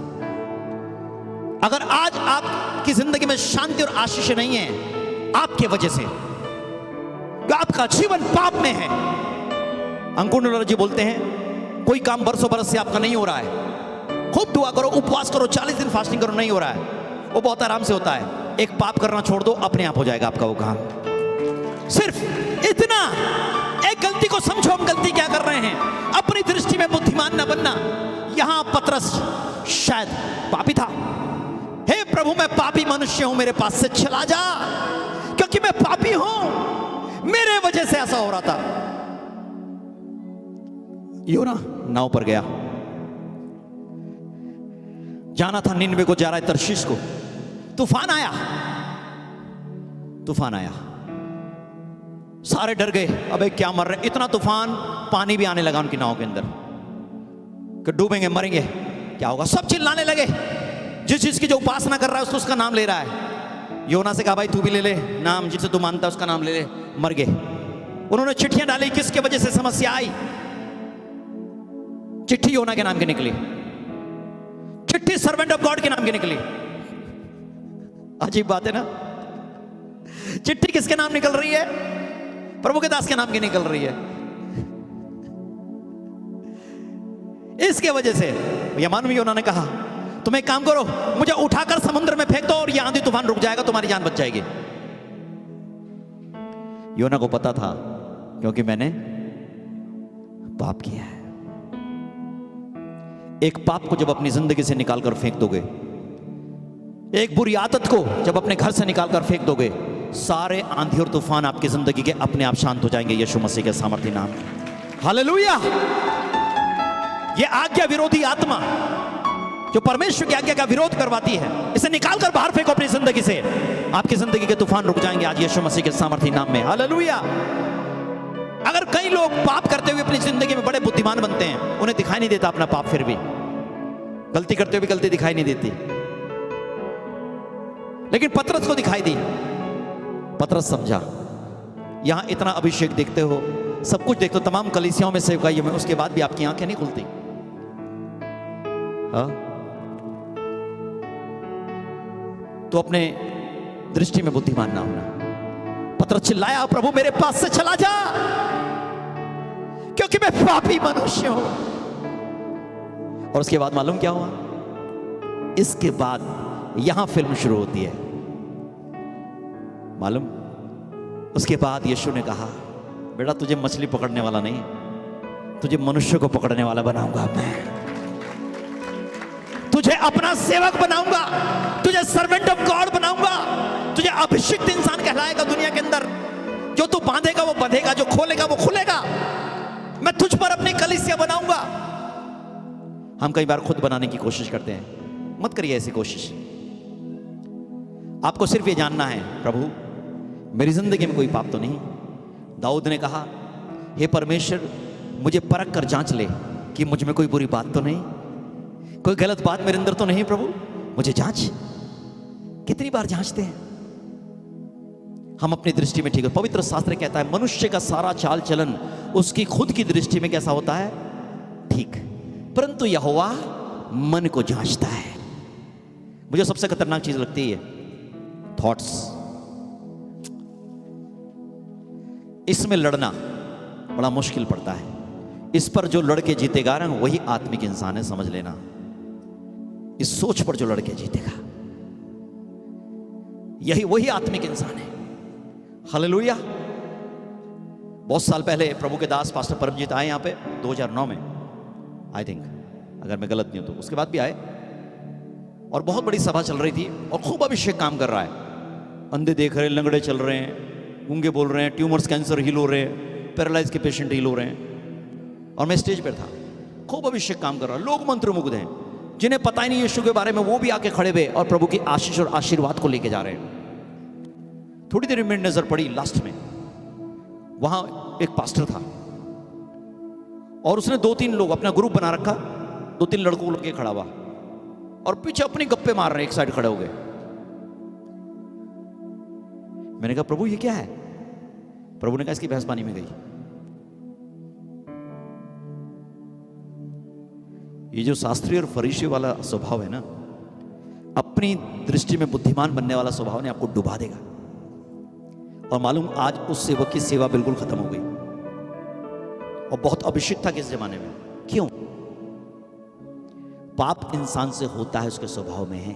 अगर आज आपकी जिंदगी में शांति और आशीष नहीं है, आपके वजह से, आपका जीवन पाप में है। अंकुर नरवर जी बोलते हैं, कोई काम बरसों बरस से आपका नहीं हो रहा है, खूब दुआ करो, उपवास करो, 40 दिन फास्टिंग करो, नहीं हो रहा है, वो बहुत आराम से होता है। एक पाप करना छोड़ दो, अपने आप हो जाएगा आपका वो काम। सिर्फ इतना, एक गलती को समझो, हम गलती क्या कर रहे हैं, अपनी दृष्टि में बुद्धिमान न बनना। यहां पतरस शायद पापी था, हे प्रभु मैं पापी मनुष्य हूं, मेरे पास से चला जा, क्योंकि मैं पापी हूं, मेरे वजह से ऐसा हो रहा था। योना नाव पर गया, जाना था निनवे को, जा रहा है तर्शीश को। तूफान आया, तूफान आया, सारे डर गए, अबे क्या मर रहे, इतना तूफान, पानी भी आने लगा उनकी नाव के अंदर कि डूबेंगे, मरेंगे, क्या होगा। सब चिल्लाने लगे, जिस चीज की जो उपासना कर रहा है उसका नाम ले रहा है। योना से कहा भाई तू भी ले ले नाम, जिसे तू मानता है उसका नाम ले ले, मर गए। उन्होंने चिट्ठियां डाली, किसके वजह से समस्या आई, चिट्ठी योना के नाम की निकली, चिट्ठी सर्वेंट ऑफ गॉड के नाम की निकली। अजीब बात है ना, चिट्ठी किसके नाम निकल रही है, प्रभु के दास के नाम की निकल रही है। इसके वजह से यह मानवीय उन्होंने कहा तुम एक काम करो, मुझे उठाकर समुद्र में फेंक दो और यह आंधी तूफान रुक जाएगा, तुम्हारी जान बच जाएगी। योना को पता था, क्योंकि मैंने पाप किया है। एक पाप को जब अपनी जिंदगी से निकालकर फेंक दोगे, एक बुरी आदत को जब अपने घर से निकालकर फेंक दोगे, सारे आंधी और तूफान आपकी जिंदगी के अपने आप शांत हो जाएंगे, यीशु मसीह के सामर्थ्य नाम में। हालेलुया। ये आज्ञा विरोधी आत्मा जो परमेश्वर की आज्ञा का विरोध करवाती है, इसे निकालकर बाहर फेंको अपनी जिंदगी से, आपकी जिंदगी के तूफान रुक जाएंगे आज यीशु मसीह के सामर्थ्य नाम में। हालेलुया। अगर कई लोग पाप करते हुए अपनी जिंदगी में बड़े बुद्धिमान बनते हैं, उन्हें दिखाई नहीं देता अपना पाप, फिर भी गलती करते हुए भी गलती दिखाई नहीं देती, लेकिन पतरस को दिखाई दी। पतरस समझा, यहां इतना अभिषेक देखते हो, सब कुछ देखते हो, तमाम कलीसियाओं में सेवकाई में, उसके बाद भी आपकी आंखें नहीं खुलती। हाँ? तो अपने दृष्टि में बुद्धिमान ना होना। पतरस चिल्लाया प्रभु मेरे पास से चला जा, क्योंकि मैं पापी मनुष्य हूं। और उसके बाद मालूम क्या हुआ, इसके बाद यहां फिल्म शुरू होती है। मालूम, उसके बाद यीशु ने कहा बेटा तुझे मछली पकड़ने वाला नहीं, तुझे मनुष्य को पकड़ने वाला बनाऊंगा मैं, तुझे अपना सेवक बनाऊंगा, तुझे सर्वेंट ऑफ गॉड बनाऊंगा, तुझे अभिषिक्त इंसान कहलाएगा दुनिया के अंदर। जो तू बांधेगा वो बंधेगा, जो खोलेगा वो खुलेगा। मैं तुझ पर अपनी कलीसिया बनाऊंगा। हम कई बार खुद बनाने की कोशिश करते हैं, मत करिए ऐसी कोशिश। आपको सिर्फ ये जानना है प्रभु मेरी जिंदगी में कोई पाप तो नहीं। दाऊद ने कहा हे परमेश्वर मुझे परख कर जांच ले कि मुझ में कोई बुरी बात तो नहीं, कोई गलत बात मेरे अंदर तो नहीं, प्रभु मुझे जांच। कितनी बार जांचते हैं हम अपनी दृष्टि में, ठीक है। पवित्र शास्त्र कहता है मनुष्य का सारा चाल चलन उसकी खुद की दृष्टि में कैसा होता है, ठीक, परंतु यहोवा मन को जांचता है। मुझे सबसे खतरनाक चीज लगती है थॉट्स, इसमें लड़ना बड़ा मुश्किल पड़ता है। इस पर जो लड़के जीतेगा ना वही आत्मिक इंसान है, समझ लेना। इस सोच पर जो लड़के जीतेगा यही वही आत्मिक इंसान है। हालेलुया। बहुत साल पहले प्रभु के दास पास्टर परमजीत आए यहाँ पे 2009 में, आई थिंक, अगर मैं गलत नहीं हूं तो। उसके बाद भी आए और बहुत बड़ी सभा चल रही थी और खूब अभिषेक काम कर रहा है। अंधे देख रहे हैं, लंगड़े चल रहे हैं, गूंगे बोल रहे हैं, ट्यूमर्स कैंसर हील हो रहे हैं, पैरालाइज के पेशेंट हील हो रहे हैं। और मैं स्टेज पर था, खूब अभिषेक काम कर रहा, लोग मंत्रमुग्ध हैं, जिन्हें पता ही नहीं यीशु के बारे में, वो भी आके खड़े हुए और प्रभु की आशीष और आशीर्वाद को लेके जा रहे हैं। थोड़ी देर में नजर पड़ी लास्ट में, वहां एक पास्टर था और उसने 2-3 लोग अपना ग्रुप बना रखा, 2-3 लड़कों को लेके खड़ा हुआ और पीछे अपनी गप्पे मार रहे, एक साइड खड़े हो गए। मैंने कहा प्रभु ये क्या है? प्रभु ने कहा इसकी भैंस पानी में गई। ये जो शास्त्री और फरीसी वाला स्वभाव है ना, अपनी दृष्टि में बुद्धिमान बनने वाला स्वभाव ने आपको डुबा देगा। और मालूम आज उस सेवक की सेवा बिल्कुल खत्म हो गई और बहुत अभिषेक था किस जमाने में। क्यों? पाप इंसान से होता है, उसके स्वभाव में है,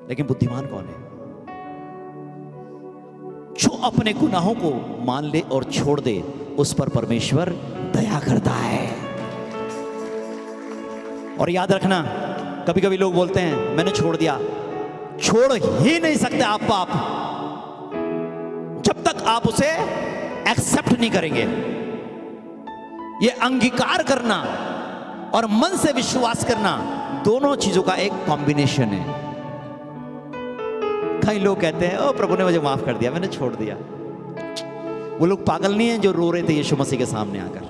लेकिन बुद्धिमान कौन है? जो अपने गुनाहों को मान ले और छोड़ दे, उस पर परमेश्वर दया करता है। और याद रखना कभी कभी लोग बोलते हैं मैंने छोड़ दिया। छोड़ ही नहीं सकते आप पाप जब तक आप उसे एक्सेप्ट नहीं करेंगे। ये अंगीकार करना और मन से विश्वास करना, दोनों चीजों का एक कॉम्बिनेशन है। कई लोग कहते हैं ओ प्रभु ने मुझे माफ कर दिया, मैंने छोड़ दिया। वो लोग पागल नहीं है जो रो रहे थे यीशु मसीह के सामने आकर।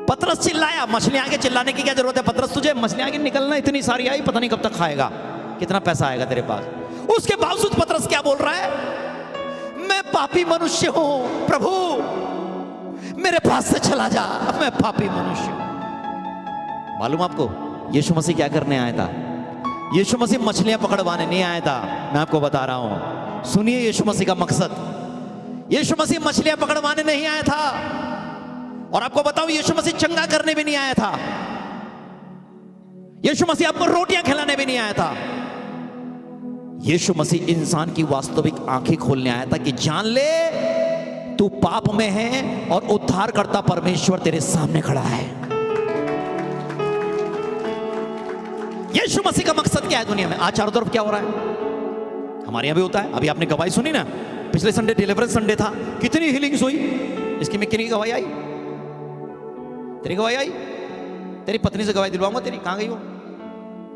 पतरस चिल्लाया, मछलियां आगे चिल्लाने की क्या जरूरत है? पतरस तुझे मछलियां आगे निकलना इतनी सारी आई, पता नहीं कब तक खाएगा, कितना पैसा आएगा तेरे पास। उसके बावजूद पतरस क्या बोल रहा है? मैं पापी मनुष्य हूं प्रभु, मेरे पास से चला जा, मैं पापी मनुष्य हूं। मालूम आपको यीशु मसीह क्या करने आया था? यीशु मसीह मछलियां पकड़वाने नहीं आया था, मैं आपको बता रहा हूं। सुनिए यीशु मसीह का मकसद। यीशु मसीह मछलियां पकड़वाने नहीं आया था, और आपको बताऊं यीशु मसीह चंगा करने भी नहीं आया था। यीशु मसीह आपको रोटियां खिलाने भी नहीं आया था। यीशु मसीह इंसान की वास्तविक आंखें खोलने आया था कि जान ले तू पाप में है और उद्धारकर्ता परमेश्वर तेरे सामने खड़ा है। यीशु मसीह का मकसद क्या है दुनिया में? आज चारों तरफ क्या हो रहा है? हमारे यहां भी होता है। अभी आपने गवाही सुनी ना, पिछले संडे डिलीवरेंस संडे था, कितनी हीलिंग्स हुई। इसकी में कितनी गवाही आई? तेरी गवाही आई? तेरी पत्नी से गवाही दिलवाऊंगा तेरी, कहां गई वो?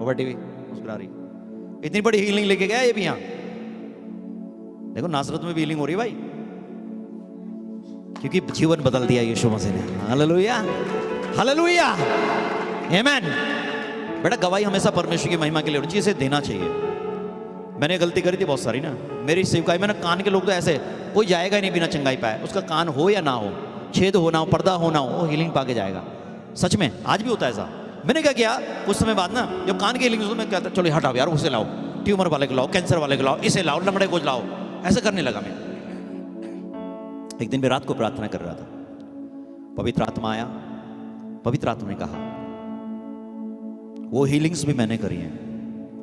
ओवर टीवी मुस्कुरा रही। इतनी बड़ी हीलिंग लेके गया ये भी यहां। देखो नासरत में भी हीलिंग हो रही है भाई, क्योंकि जीवन बदल दिया यीशु मसीह ने। हालेलुया, हालेलुया, आमेन। बेटा गवाही हमेशा परमेश्वर की महिमा के लिए होनी चाहिए, इसे देना चाहिए। मैंने गलती करी थी बहुत सारी ना, मेरी सेवकाई में ना कान के लोग तो ऐसे कोई जाएगा ही नहीं बिना चंगाई पाए। उसका कान हो या ना हो, छेद हो ना हो, पर्दा हो ना हो, वो हीलिंग पाके जाएगा। सच में आज भी होता है ऐसा। मैंने क्या किया कुछ समय बाद ना, जब कान की हीलिंग तो मैं कहता चलो हटाओ यार, उसे लाओ, ट्यूमर वाले को लाओ, कैंसर वाले को लाओ, इसे लाओ, लंगड़े को लाओ, ऐसा करने लगा मैं। एक दिन मैं रात को प्रार्थना कर रहा था, पवित्र आत्मा आया। पवित्र आत्मा ने कहा वो हीलिंग्स भी मैंने करी हैं।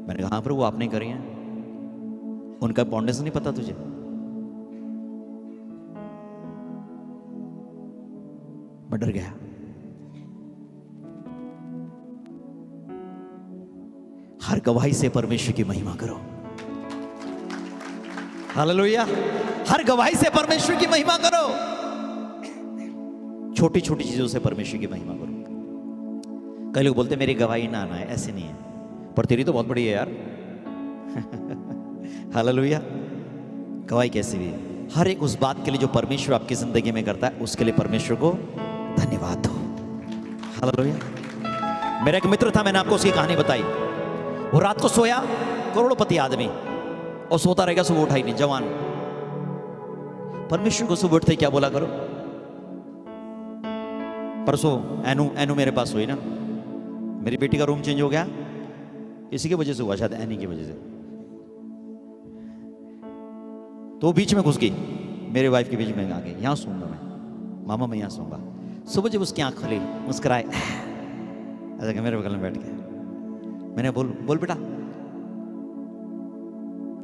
मैंने कहा हाँ प्रभु आपने करी हैं, उनका बॉन्डेज नहीं पता तुझे? मैं डर गया। हर गवाही से परमेश्वर की महिमा करो। हालेलुया, हर गवाही से परमेश्वर की महिमा करो। छोटी छोटी चीजों से परमेश्वर की महिमा करो। कई लोग बोलते मेरी गवाही ना आना है, ऐसे नहीं है, पर तेरी तो बहुत बड़ी है यार। हालेलुया, गवाही कैसी भी है। हर एक उस बात के लिए जो परमेश्वर आपकी जिंदगी में करता है, उसके लिए परमेश्वर को धन्यवाद दो। हालेलुया। मेरा एक मित्र था, मैंने आपको उसकी कहानी बताई। वो रात को सोया, करोड़पति आदमी, और सोता रहेगा, सुबह उठा ही नहीं, जवान। परमेश्वर को सुबह उठते क्या बोला करो? परसों एनू मेरे पास हुई ना, मेरी बेटी का रूम चेंज हो गया, इसी की वजह से हुआ, शायद एनी की वजह से। तो बीच में घुस गई, मेरे वाइफ के बीच में आ गई, यहां सूंगा मैं, मामा मैं यहां सूंगा। सुबह जब उसकी आंख खुली, मुस्कुराए, ऐसा मेरे बगल में बैठ गया। मैंने बोल बेटा,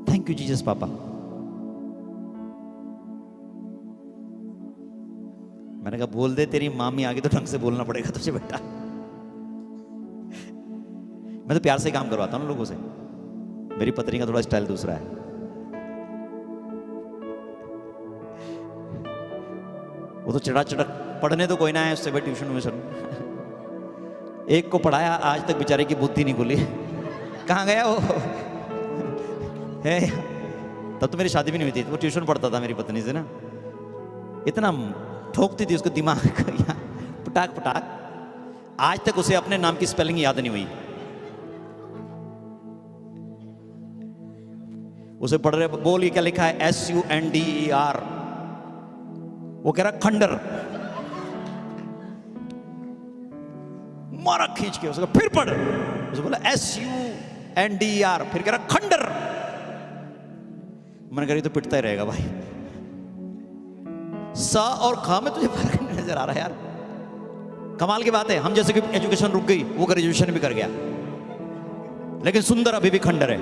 थैंक यू जीसस पापा। मैंने कहा बोल दे, तेरी मामी आगे तो ढंग से बोलना पड़ेगा तुझे बेटा। मैं तो प्यार से काम करवाता हूं लोगों से, मेरी पत्नी का थोड़ा स्टाइल दूसरा है। वो तो चढ़ा पढ़ने तो कोई ना है, उससे भाई ट्यूशन व्यूशन। एक को पढ़ाया, आज तक बेचारे की बुद्धि नहीं खुली। कहाँ गया वो? है तब तो मेरी शादी भी नहीं हुई थी, वो ट्यूशन पढ़ता था मेरी पत्नी से ना, इतना ठोकती थी उसको दिमाग पटाक पटाक। आज तक उसे अपने नाम की स्पेलिंग याद नहीं हुई। उसे पढ़ रहे, बोल ये क्या लिखा है, SUNDER, वो कह रहा खंडर। मारा खींच के उसका, फिर पढ़, उसे बोला SUNDER, फिर कह रहा खंडर। मैंने कहा तो पिटता ही रहेगा भाई। सा और खा में तुझे फर्क नहीं नजर आ रहा यार। कमाल की बात है, हम जैसे कि एजुकेशन रुक गई, वो ग्रेजुएशन भी कर गया, लेकिन सुंदर अभी भी खंडर है।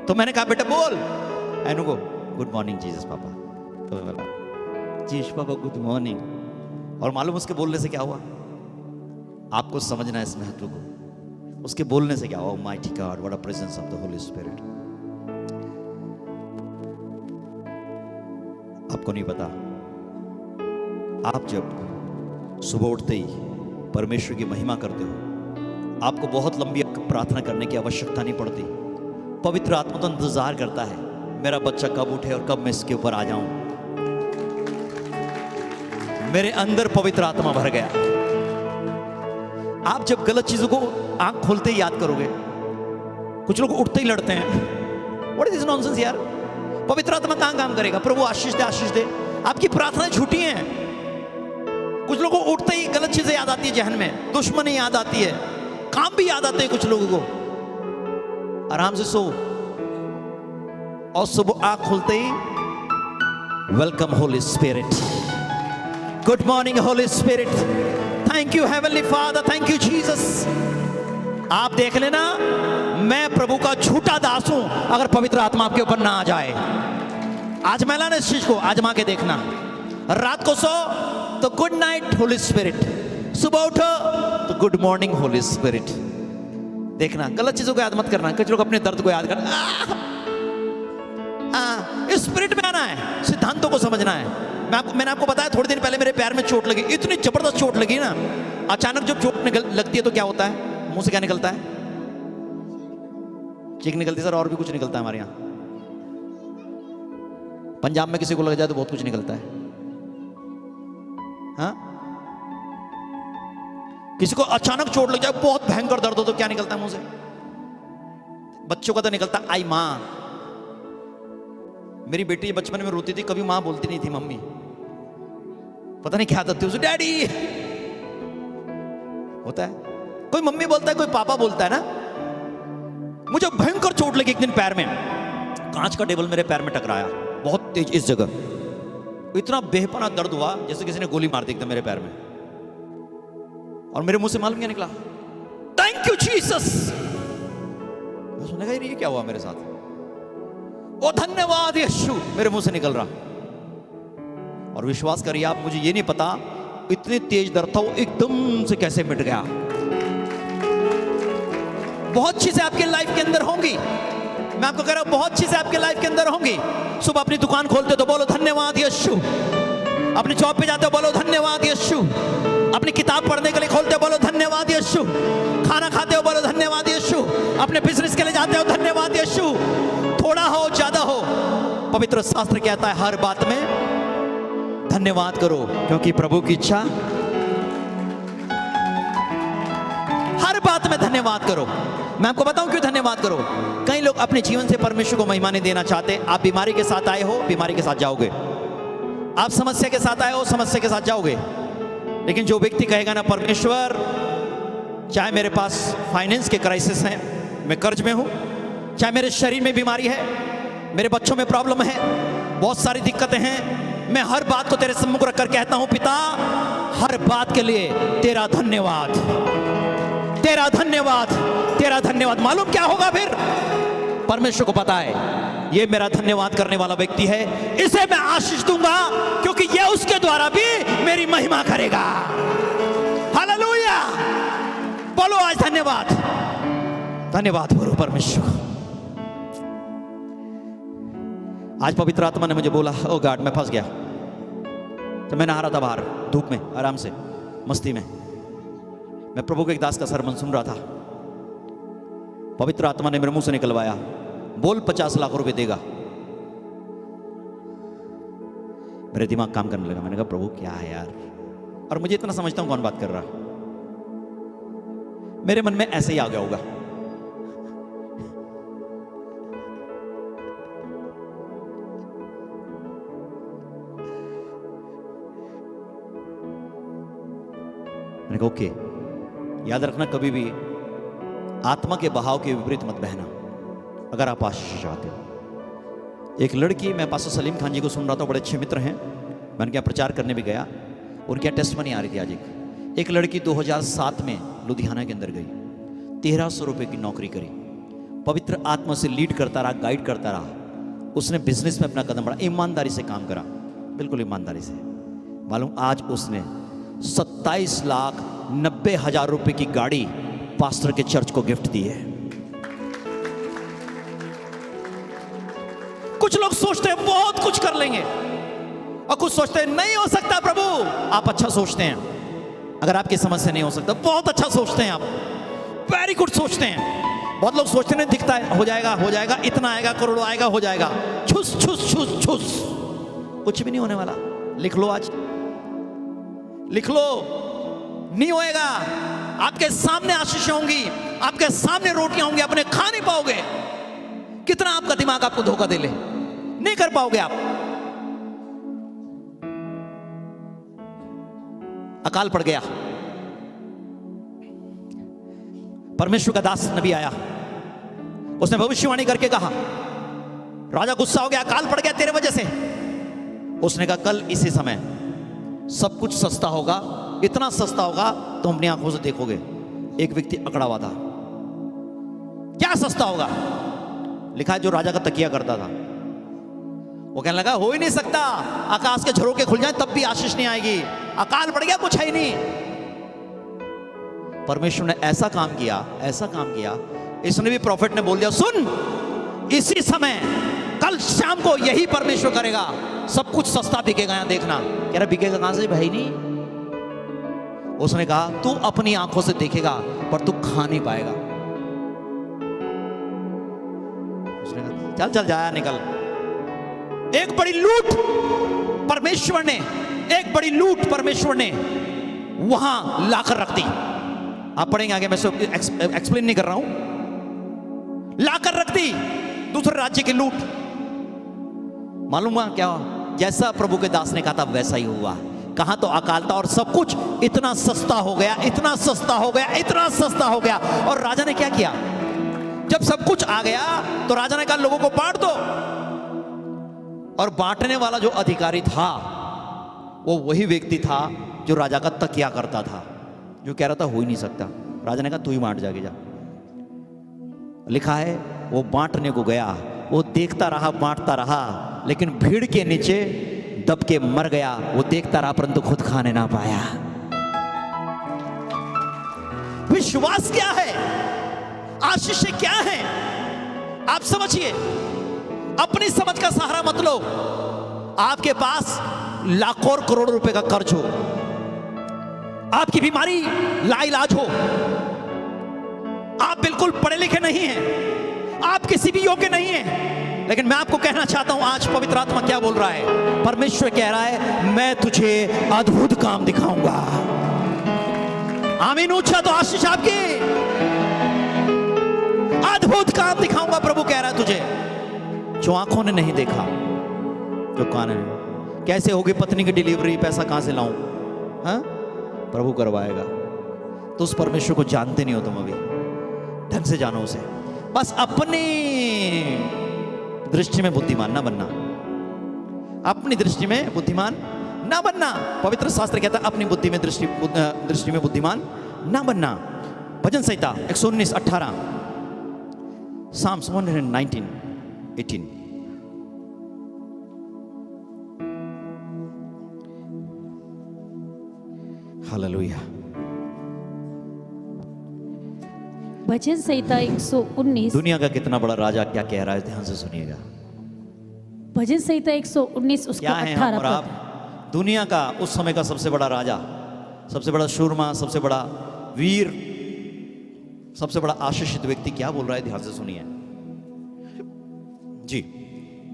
तो मैंने कहा बेटा बोल, एनु को गुड मॉर्निंग जीसस पापा। तो बोला जीसस पापा गुड मॉर्निंग। और मालूम उसके बोलने से क्या हुआ? आपको समझना है इस महत्व को। उसके बोलने से क्या, oh mighty God, what a presence of the Holy Spirit. आपको नहीं पता, आप जब सुबह उठते ही परमेश्वर की महिमा करते हो, आपको बहुत लंबी प्रार्थना करने की आवश्यकता नहीं पड़ती। पवित्र आत्मा तो इंतजार करता है, मेरा बच्चा कब उठे और कब मैं इसके ऊपर आ जाऊं। मेरे अंदर पवित्र आत्मा भर गया। आप जब गलत चीजों को आंख खोलते ही याद करोगे, कुछ लोग उठते ही लड़ते हैं, व्हाट इज दिस नॉनसेंस यार। पवित्र आत्मा कहां काम करेगा, प्रभु आशीष दे आशीष दे। आपकी प्रार्थनाएं झूठी हैं। कुछ लोगों को उठते ही गलत चीजें याद आती है, जहन में दुश्मनी याद आती है, काम भी याद आते हैं कुछ लोगों को। आराम से सो और सुबह आंख खुलते ही welcome Holy Spirit, good morning Holy Spirit, thank you heavenly Father, thank you Jesus. आप देख लेना, मैं प्रभु का झूठा दास हूं अगर पवित्र आत्मा आपके ऊपर ना आ जाए। आजमा ना इस चीज को, आजमा के देखना। रात को सो तो गुड नाइट होली स्पिरिट, सुबह उठो तो गुड मॉर्निंग होली स्पिरिट। देखना, गलत चीजों को याद मत करना। कुछ लोग अपने दर्द को याद करना, इस स्पिरिट में आना है, सिद्धांतों को समझना है। मैंने आपको बताया थोड़े दिन पहले मेरे पैर में चोट लगी, इतनी जबरदस्त चोट लगी ना। अचानक जब चोट लगती है तो क्या होता है, मुंह से क्या निकलता है, चीख निकलती है सर, और भी कुछ निकलता है हमारे यहां। पंजाब में किसी को लग जाए तो बहुत कुछ निकलता है। हाँ, किसी को अचानक चोट लग जाए, बहुत भयंकर दर्द हो तो क्या निकलता है मुंह से, बच्चों का तो निकलता आई मां। मेरी बेटी बचपन में रोती थी, कभी मां बोलती नहीं थी, मम्मी पता नहीं क्या आदत थी उसे, डैडी होता है। कोई मम्मी बोलता है, कोई पापा बोलता है ना। मुझे भयंकर चोट लगी एक दिन पैर में, कांच का टेबल मेरे पैर में टकराया बहुत तेज इस जगह, इतना बेपना दर्द हुआ जैसे किसी ने गोली मार दी एकदम मेरे पैर में। और मेरे मुंह से मालूम क्या निकला, थैंक यू जीसस। मैं सुना ये क्या हुआ मेरे साथ, ओ धन्यवाद यीशु, मेरे मुंह से निकल रहा। और विश्वास करिए आप, मुझे ये नहीं पता इतनी तेज दर्द था वो एकदम से कैसे मिट गया। बहुत चीजें आपके लाइफ के अंदर होंगी, मैं आपको कह रहा हूं, बहुत चीजें आपके लाइफ के अंदर होंगी। सुबह अपनी दुकान खोलते तो बोलो धन्यवाद यीशु, अपनी जॉब पे जाते हो बोलो धन्यवाद यीशु, अपनी किताब पढ़ने के लिए खोलते हो बोलो धन्यवाद यीशु, खाना खाते हो बोलो धन्यवाद यीशु, अपने बिजनेस के लिए जाते हो धन्यवाद यीशु। थोड़ा हो ज्यादा हो, पवित्र शास्त्र कहता है हर बात में धन्यवाद करो, क्योंकि प्रभु की इच्छा। हर बात में धन्यवाद करो। मैं आपको बताऊं क्यों धन्यवाद करो। कई लोग अपने जीवन से परमेश्वर को महिमा नहीं देना चाहते। आप बीमारी के साथ आए हो, बीमारी के साथ जाओगे। आप समस्या के साथ आए हो, समस्या के साथ जाओगे। लेकिन जो व्यक्ति कहेगा ना परमेश्वर, चाहे मेरे पास फाइनेंस के क्राइसिस हैं, मैं कर्ज में हूं, चाहे मेरे शरीर में बीमारी है, मेरे बच्चों में प्रॉब्लम है, बहुत सारी दिक्कतें हैं, मैं हर बात को तेरे सम्मुख रखकर कहता हूं पिता, हर बात के लिए तेरा धन्यवाद, तेरा धन्यवाद, तेरा धन्यवाद। मालूम क्या होगा फिर, परमेश्वर को पता है ये मेरा धन्यवाद करने वाला व्यक्ति है, इसे मैं आशीष दूंगा, क्योंकि ये उसके द्वारा भी मेरी महिमा करेगा। हालेलुया, बोलो आज धन्यवाद, धन्यवाद बोलो परमेश्वर। आज पवित्र आत्मा ने मुझे बोला, ओ गॉड, मैं फंस गया। तो मैं नहा रहा था बाहर धूप में, आराम से मस्ती में, मैं प्रभु के एक दास का सरमन सुन रहा था। पवित्र आत्मा ने मेरे मुंह से निकलवाया, बोल 50 लाख रुपए देगा। मेरे दिमाग काम करने लगा। मैंने कहा प्रभु क्या है यार, और मुझे इतना समझता हूं कौन बात कर रहा। मेरे मन में ऐसे ही आ गया होगा, मैंने कहा ओके, याद रखना कभी भी आत्मा के बहाव के विपरीत मत बहना अगर आप आशीष चाहते हो। एक लड़की, मैं पास्टर सलीम खान जी को सुन रहा था, बड़े अच्छे मित्र हैं, मैं उनके यहाँ प्रचार करने भी गया, उनके यहाँ टेस्टमनी आ रही थी आज। एक लड़की 2007 में लुधियाना के अंदर गई, 1300 रुपये की नौकरी करी, पवित्र आत्मा से लीड करता रहा, गाइड करता रहा। उसने बिजनेस में अपना कदम बढ़ा, ईमानदारी से काम करा, बिल्कुल ईमानदारी से। मालूम आज उसने 27 लाख 90,000 रुपए की गाड़ी पास्टर के चर्च को गिफ्ट दी है। कुछ लोग सोचते हैं बहुत कुछ कर लेंगे, और कुछ सोचते हैं नहीं हो सकता प्रभु। आप अच्छा सोचते हैं, अगर आपकी समझ से नहीं हो सकता, बहुत अच्छा सोचते हैं आप, वेरी गुड सोचते हैं। बहुत लोग सोचते हैं दिखता है हो जाएगा हो जाएगा, इतना आएगा, करोड़ों आएगा, हो जाएगा, छुस छुस छुस छुस, कुछ भी नहीं होने वाला। लिख लो, आज लिख लो, नहीं होएगा। आपके सामने आशीष होंगी, आपके सामने रोटियां होंगी, अपने खा नहीं पाओगे। कितना आपका दिमाग आपको धोखा दे ले, नहीं कर पाओगे आप। अकाल पड़ गया, परमेश्वर का दास नबी आया, उसने भविष्यवाणी करके कहा, राजा गुस्सा हो गया, अकाल पड़ गया तेरे वजह से। उसने कहा कल इसी समय सब कुछ सस्ता होगा, इतना सस्ता होगा तो अपनी आंखों से देखोगे। एक व्यक्ति अकड़ा हुआ था, क्या सस्ता होगा? लिखा है जो राजा का तकिया करता था। वो कहने लगा हो ही नहीं सकता, आकाश के झरोके खुल जाए तब भी आशीष नहीं आएगी, अकाल पड़ गया, कुछ है ही नहीं। परमेश्वर ने ऐसा काम किया, ऐसा काम किया, इसने भी प्रॉफिट ने बोल दिया, सुन इसी समय कल शाम को यही परमेश्वर करेगा, सब कुछ सस्ता बिकेगा, यहां देखना। कह रहा बिकेगा कहां से भाई? नहीं। उसने कहा तू अपनी आंखों से देखेगा पर तू खा नहीं पाएगा। उसने कहा चल चल जाया निकल। एक बड़ी लूट परमेश्वर ने, एक बड़ी लूट परमेश्वर ने वहां लाकर रख दी। आप पढ़ेंगे आगे, मैं एक्सप्लेन नहीं कर रहा हूं। लाकर रख दी दूसरे राज्य की लूट। मालूम हुआ क्या? जैसा प्रभु के दास ने कहा था वैसा ही हुआ। कहां तो अकाल था और सब कुछ इतना सस्ता हो गया, इतना सस्ता हो गया, इतना सस्ता हो गया। और राजा ने क्या किया? जब सब कुछ आ गया तो राजा ने कहा लोगों को बांट दो। और बांटने वाला जो अधिकारी था वो वही व्यक्ति था जो राजा का तकिया करता था, जो कह रहा था हो ही नहीं सकता। राजा ने कहा तू ही बांट जाके जा। लिखा है वो बांटने को गया, वो देखता रहा, बांटता रहा, लेकिन भीड़ के नीचे दब के मर गया। वो देखता रहा परंतु खुद खाने ना पाया। विश्वास क्या है? आशीष क्या है? आप समझिए, अपनी समझ का सहारा मत लो। आपके पास लाखों और करोड़ों रुपए का कर्ज हो, आपकी बीमारी लाइलाज हो, आप बिल्कुल पढ़े लिखे नहीं हैं, आप किसी भी योग्य नहीं हैं, लेकिन मैं आपको कहना चाहता हूं आज पवित्र आत्मा क्या बोल रहा है? परमेश्वर कह रहा है मैं तुझे अद्भुत काम दिखाऊंगा। आमीन। ऊंचा तो आशीष आपकी। अद्भुत काम दिखाऊंगा प्रभु कह रहा है तुझे, जो आंखों ने नहीं देखा, जो कान ने। कैसे होगी पत्नी की डिलीवरी, पैसा कहां से लाऊं? हाँ, प्रभु करवाएगा। तो उस परमेश्वर को जानते नहीं हो तुम, अभी ढंग से जानो उसे। बस अपनी दृष्टि में बुद्धिमान ना बनना, अपनी दृष्टि में बुद्धिमान ना बनना। पवित्र शास्त्र कहता है अपनी बुद्धि में दृष्टि में बुद्धिमान ना बनना। भजन संहिता 119:18, Psalms 119:18। हालेलुया। भजन संहिता 119। दुनिया का कितना बड़ा राजा क्या कह रहा है, ध्यान से सुनिएगा। भजन संहिता 119 उसका क्या है हम 18 और आप? दुनिया का उस समय का सबसे बड़ा राजा, सबसे बड़ा शूरमा, सबसे बड़ा वीर, सबसे बड़ा आशीषित व्यक्ति क्या बोल रहा है, ध्यान से सुनिए जी।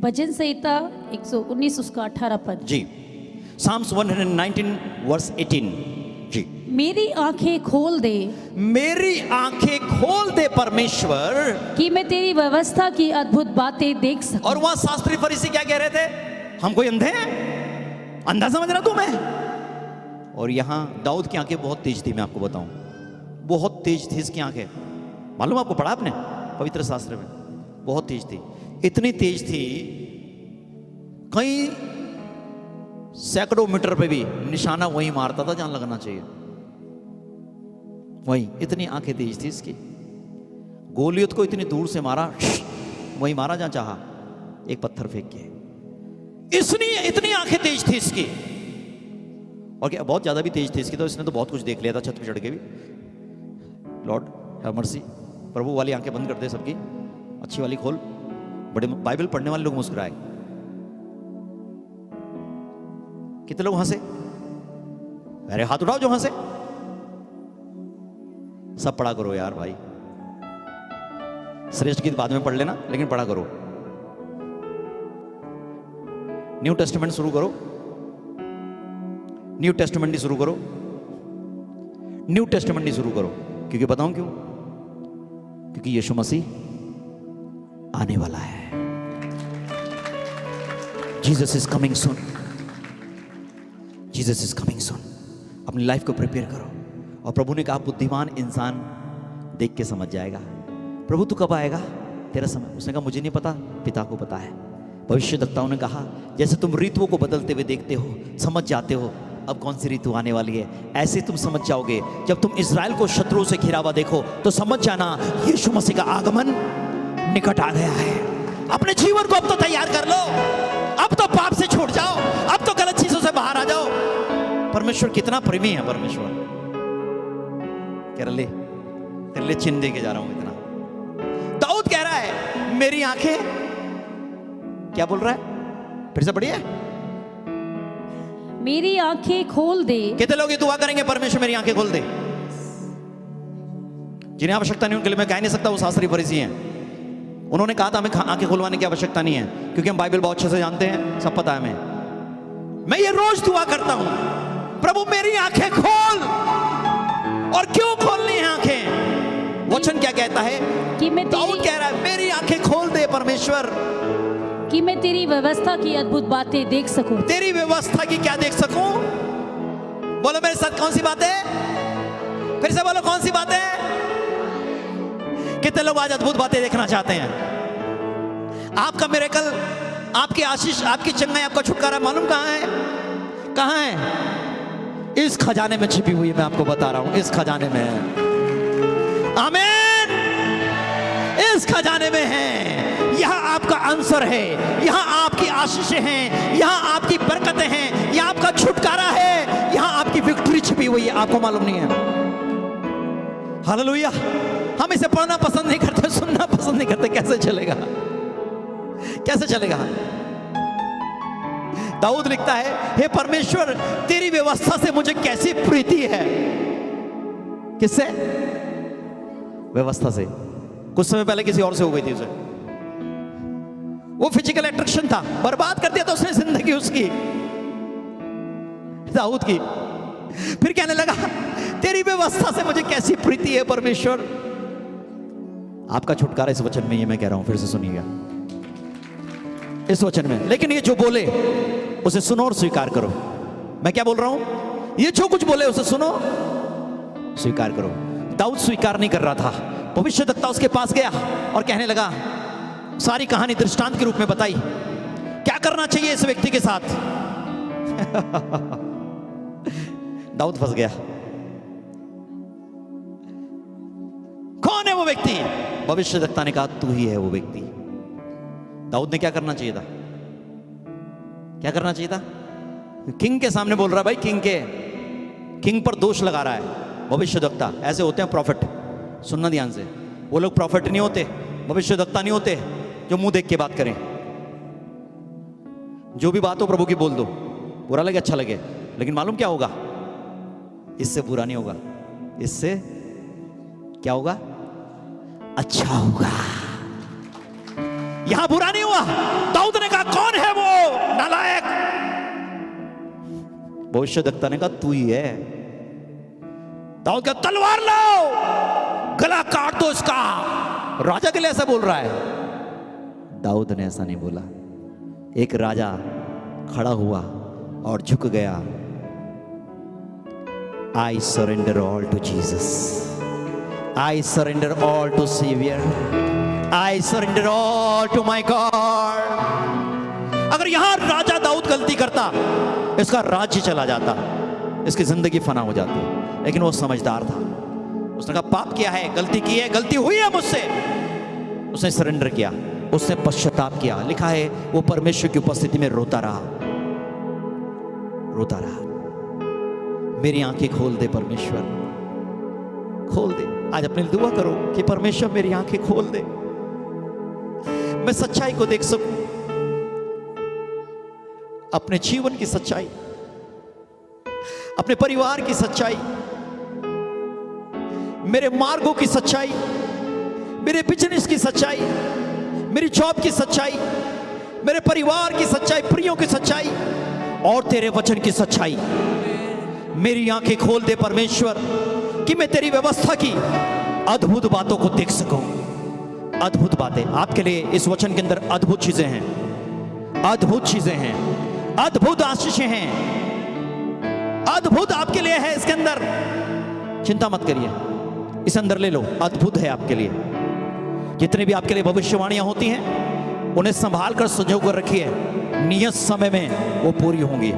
भजन संहिता 119 उसका 18 पद जी। Psalms 119:18 जी। मेरी आंखें खोल दे, मेरी आंखें खोल दे परमेश्वर, कि मैं तेरी व्यवस्था की अद्भुत बातें देख सकूं। और वहां शास्त्री फरीसी क्या कह रहे थे? हम कोई अंधे हैं? अंधा समझ रहा तू मैं? और यहां दाऊद की आंखें बहुत तेज थी, मैं आपको बताऊं, बहुत तेज थी इसकी आंखें। मालूम आपको, पढ़ा आपने पवित्र शास्त्र में? बहुत तेज थी, इतनी तेज थी कई सैकड़ों मीटर पे भी निशाना वही मारता था जहां लगना चाहिए, वही। इतनी आंखें तेज थी इसकी। गोलियत को इतनी दूर से मारा, वही मारा जहां चाहा, एक पत्थर फेंक के। इतनी आंखें तेज थी इसकी। और क्या बहुत ज़्यादा भी तेज थी इसकी, तो इसने तो बहुत कुछ देख लिया था छत पे चढ़ के भी। लॉर्ड हैव मर्सी, प्रभु वाली आंखें बंद कर दे सबकी, अच्छी वाली खोल। बड़े बाइबल पढ़ने वाले लोग मुस्कुराए। कितने लोग हंसे? अरे हाथ उठाओ जो हंसे। सब पढ़ा करो यार भाई, श्रेष्ठ गीत बाद में पढ़ लेना, लेकिन पढ़ा करो। न्यू टेस्टामेंट शुरू करो, न्यू टेस्टामेंट ही शुरू करो, न्यू टेस्टामेंट ही शुरू करो। क्योंकि बताऊं क्यों? क्योंकि यीशु मसीह आने वाला है। Jesus is coming soon, Jesus is coming soon. अपनी लाइफ को प्रिपेयर करो। और प्रभु ने कहा बुद्धिमान इंसान देख के समझ जाएगा। प्रभु तू कब आएगा? तेरा समय। उसने कहा मुझे नहीं पता, पिता को पता है। भविष्यद्वक्ताओं ने कहा जैसे तुम ऋतुओं को बदलते हुए देखते हो, समझ जाते हो अब कौन सी ऋतु आने वाली है, ऐसे तुम समझ जाओगे जब तुम इजराइल को शत्रुओं से घिरा हुआ देखो तो समझ जाना यीशु मसीह का आगमन निकट आ गया है। अपने जीवन को अब तो तैयार कर लो, अब तो पाप से छूट जाओ, अब तो गलत चीजों से बाहर आ जाओ। परमेश्वर कितना प्रेमी है। परमेश्वर कह रहा ले तेरे लिए चिन्ह दे के जा रहा हूं इतना। दाऊद कह रहा है मेरी आंखें, क्या बोल रहा है? फिर से पढ़िए। मेरी आंखें खोल दे। कितने लोग ये दुआ करेंगे परमेश्वर मेरी आंखें खोल दे? जिन्हें आवश्यकता नहीं उनके लिए मैं कह नहीं सकता, वो शास्त्री फरीसी हैं। उन्होंने कहा था हमें आंखें खुलवाने की आवश्यकता नहीं है, क्योंकि हम बाइबल बहुत अच्छे से जानते हैं, सब पता है हमें। मैं ये रोज दुआ करता हूं, प्रभु मेरी आंखें खोल। और क्यों खोलनी है आंखें? वचन क्या कहता है? कि मैं दाऊद कह रहा है मेरी आंखें खोल दे परमेश्वर, कि मैं तेरी व्यवस्था की अद्भुत बातें देख सकूं। तेरी व्यवस्था की क्या देख सकूं? बोलो मेरे साथ कौन सी बातें? फिर से बोलो कौन सी बातें? कितने लोग आज अद्भुत बातें देखना चाहते हैं? आपका मिरेकल, आपकी आशीष, आपकी चंगाई, आपका छुटकारा मालूम कहां है? कहां है? इस खजाने में छिपी हुई है। मैं आपको बता रहा हूं, इस खजाने में है। आमीन। इस खजाने में है। यहां आपका आंसर है, यहां आपकी आशीषें हैं, यहां आपकी बरकतें हैं, यहां आपका छुटकारा है, यहां आपकी विक्ट्री छिपी हुई है। आपको मालूम नहीं है? हालेलुया। हम इसे पढ़ना पसंद नहीं करते, सुनना पसंद नहीं करते। कैसे चलेगा? कैसे चलेगा? दाऊद लिखता है हे परमेश्वर तेरी व्यवस्था से मुझे कैसी प्रीति है। किससे? व्यवस्था से। कुछ समय पहले किसी और से हो गई थी उसे, वो फिजिकल अट्रैक्शन था, बर्बाद कर दिया था उसने जिंदगी उसकी, दाऊद की। फिर कहने लगा तेरी व्यवस्था से मुझे कैसी प्रीति है परमेश्वर। आपका छुटकारा इस वचन में, ये मैं कह रहा हूं, फिर से सुनिएगा इस वचन में। लेकिन ये जो बोले उसे सुनो और स्वीकार करो। मैं क्या बोल रहा हूं? ये जो कुछ बोले उसे सुनो, स्वीकार करो। दाऊद स्वीकार नहीं कर रहा था। भविष्यद्वक्ता उसके पास गया और कहने लगा, सारी कहानी दृष्टांत के रूप में बताई, क्या करना चाहिए इस व्यक्ति के साथ। दाऊद फंस गया। कौन है वो व्यक्ति? भविष्यद्वक्ता ने कहा तू ही है वो व्यक्ति। दाऊद ने क्या करना चाहिए था? क्या करना चाहिए था? किंग के सामने बोल रहा है, भाई किंग पर दोष लगा रहा है। भविष्यद्वक्ता ऐसे होते हैं, प्रॉफिट। सुनना ध्यान से, वो लोग प्रॉफिट नहीं होते, भविष्यद्वक्ता नहीं होते जो मुंह देख के बात करें। जो भी बात हो प्रभु की बोल दो, बुरा लगे अच्छा लगे, लेकिन मालूम क्या होगा? इससे बुरा नहीं होगा, इससे क्या होगा? अच्छा होगा। यहां बुरा नहीं हुआ। दाऊद ने कहा कौन है वो नालायक? भविष्यद्वक्ता ने कहा तू ही है। दाऊद का तलवार लाओ, गला काट दो इसका। राजा के लिए ऐसा बोल रहा है। दाऊद ने ऐसा नहीं बोला। एक राजा खड़ा हुआ और झुक गया। I surrender all to Jesus, I surrender all to saviour, I surrender all to my God। अगर यहां राजा दाऊद गलती करता, इसका राज्य चला जाता, इसकी जिंदगी फना हो जाती। लेकिन वो समझदार था। उसने कहा पाप किया है, गलती की है, गलती हुई है मुझसे। उसने सरेंडर किया, उसने पश्चाताप किया। लिखा है वो परमेश्वर की उपस्थिति में रोता रहा, रोता रहा। मेरी आंखें खोल दे परमेश्वर, खोल दे। आज अपने लिए दुआ करो कि परमेश्वर मेरी आंखें खोल दे, मैं सच्चाई को देख सकूं, अपने जीवन की सच्चाई, अपने परिवार की सच्चाई, मेरे मार्गों की सच्चाई, मेरे बिजनेस की सच्चाई, मेरी जॉब की सच्चाई, मेरे परिवार की सच्चाई, प्रियों की सच्चाई और तेरे वचन की सच्चाई। मेरी आंखें खोल दे परमेश्वर कि मैं तेरी व्यवस्था की अद्भुत बातों को देख सकूं। अद्भुत बातें आपके लिए इस वचन के अंदर अद्भुत चीजें हैं, अद्भुत चीजें हैं, अद्भुत आशीषें हैं, अद्भुत आपके लिए है इसके अंदर। चिंता मत करिए, इस अंदर ले लो, अद्भुत है आपके लिए। जितने भी आपके लिए भविष्यवाणियां होती हैं उन्हें संभाल कर संजो कर रखिए, नियत समय में वो पूरी होंगी।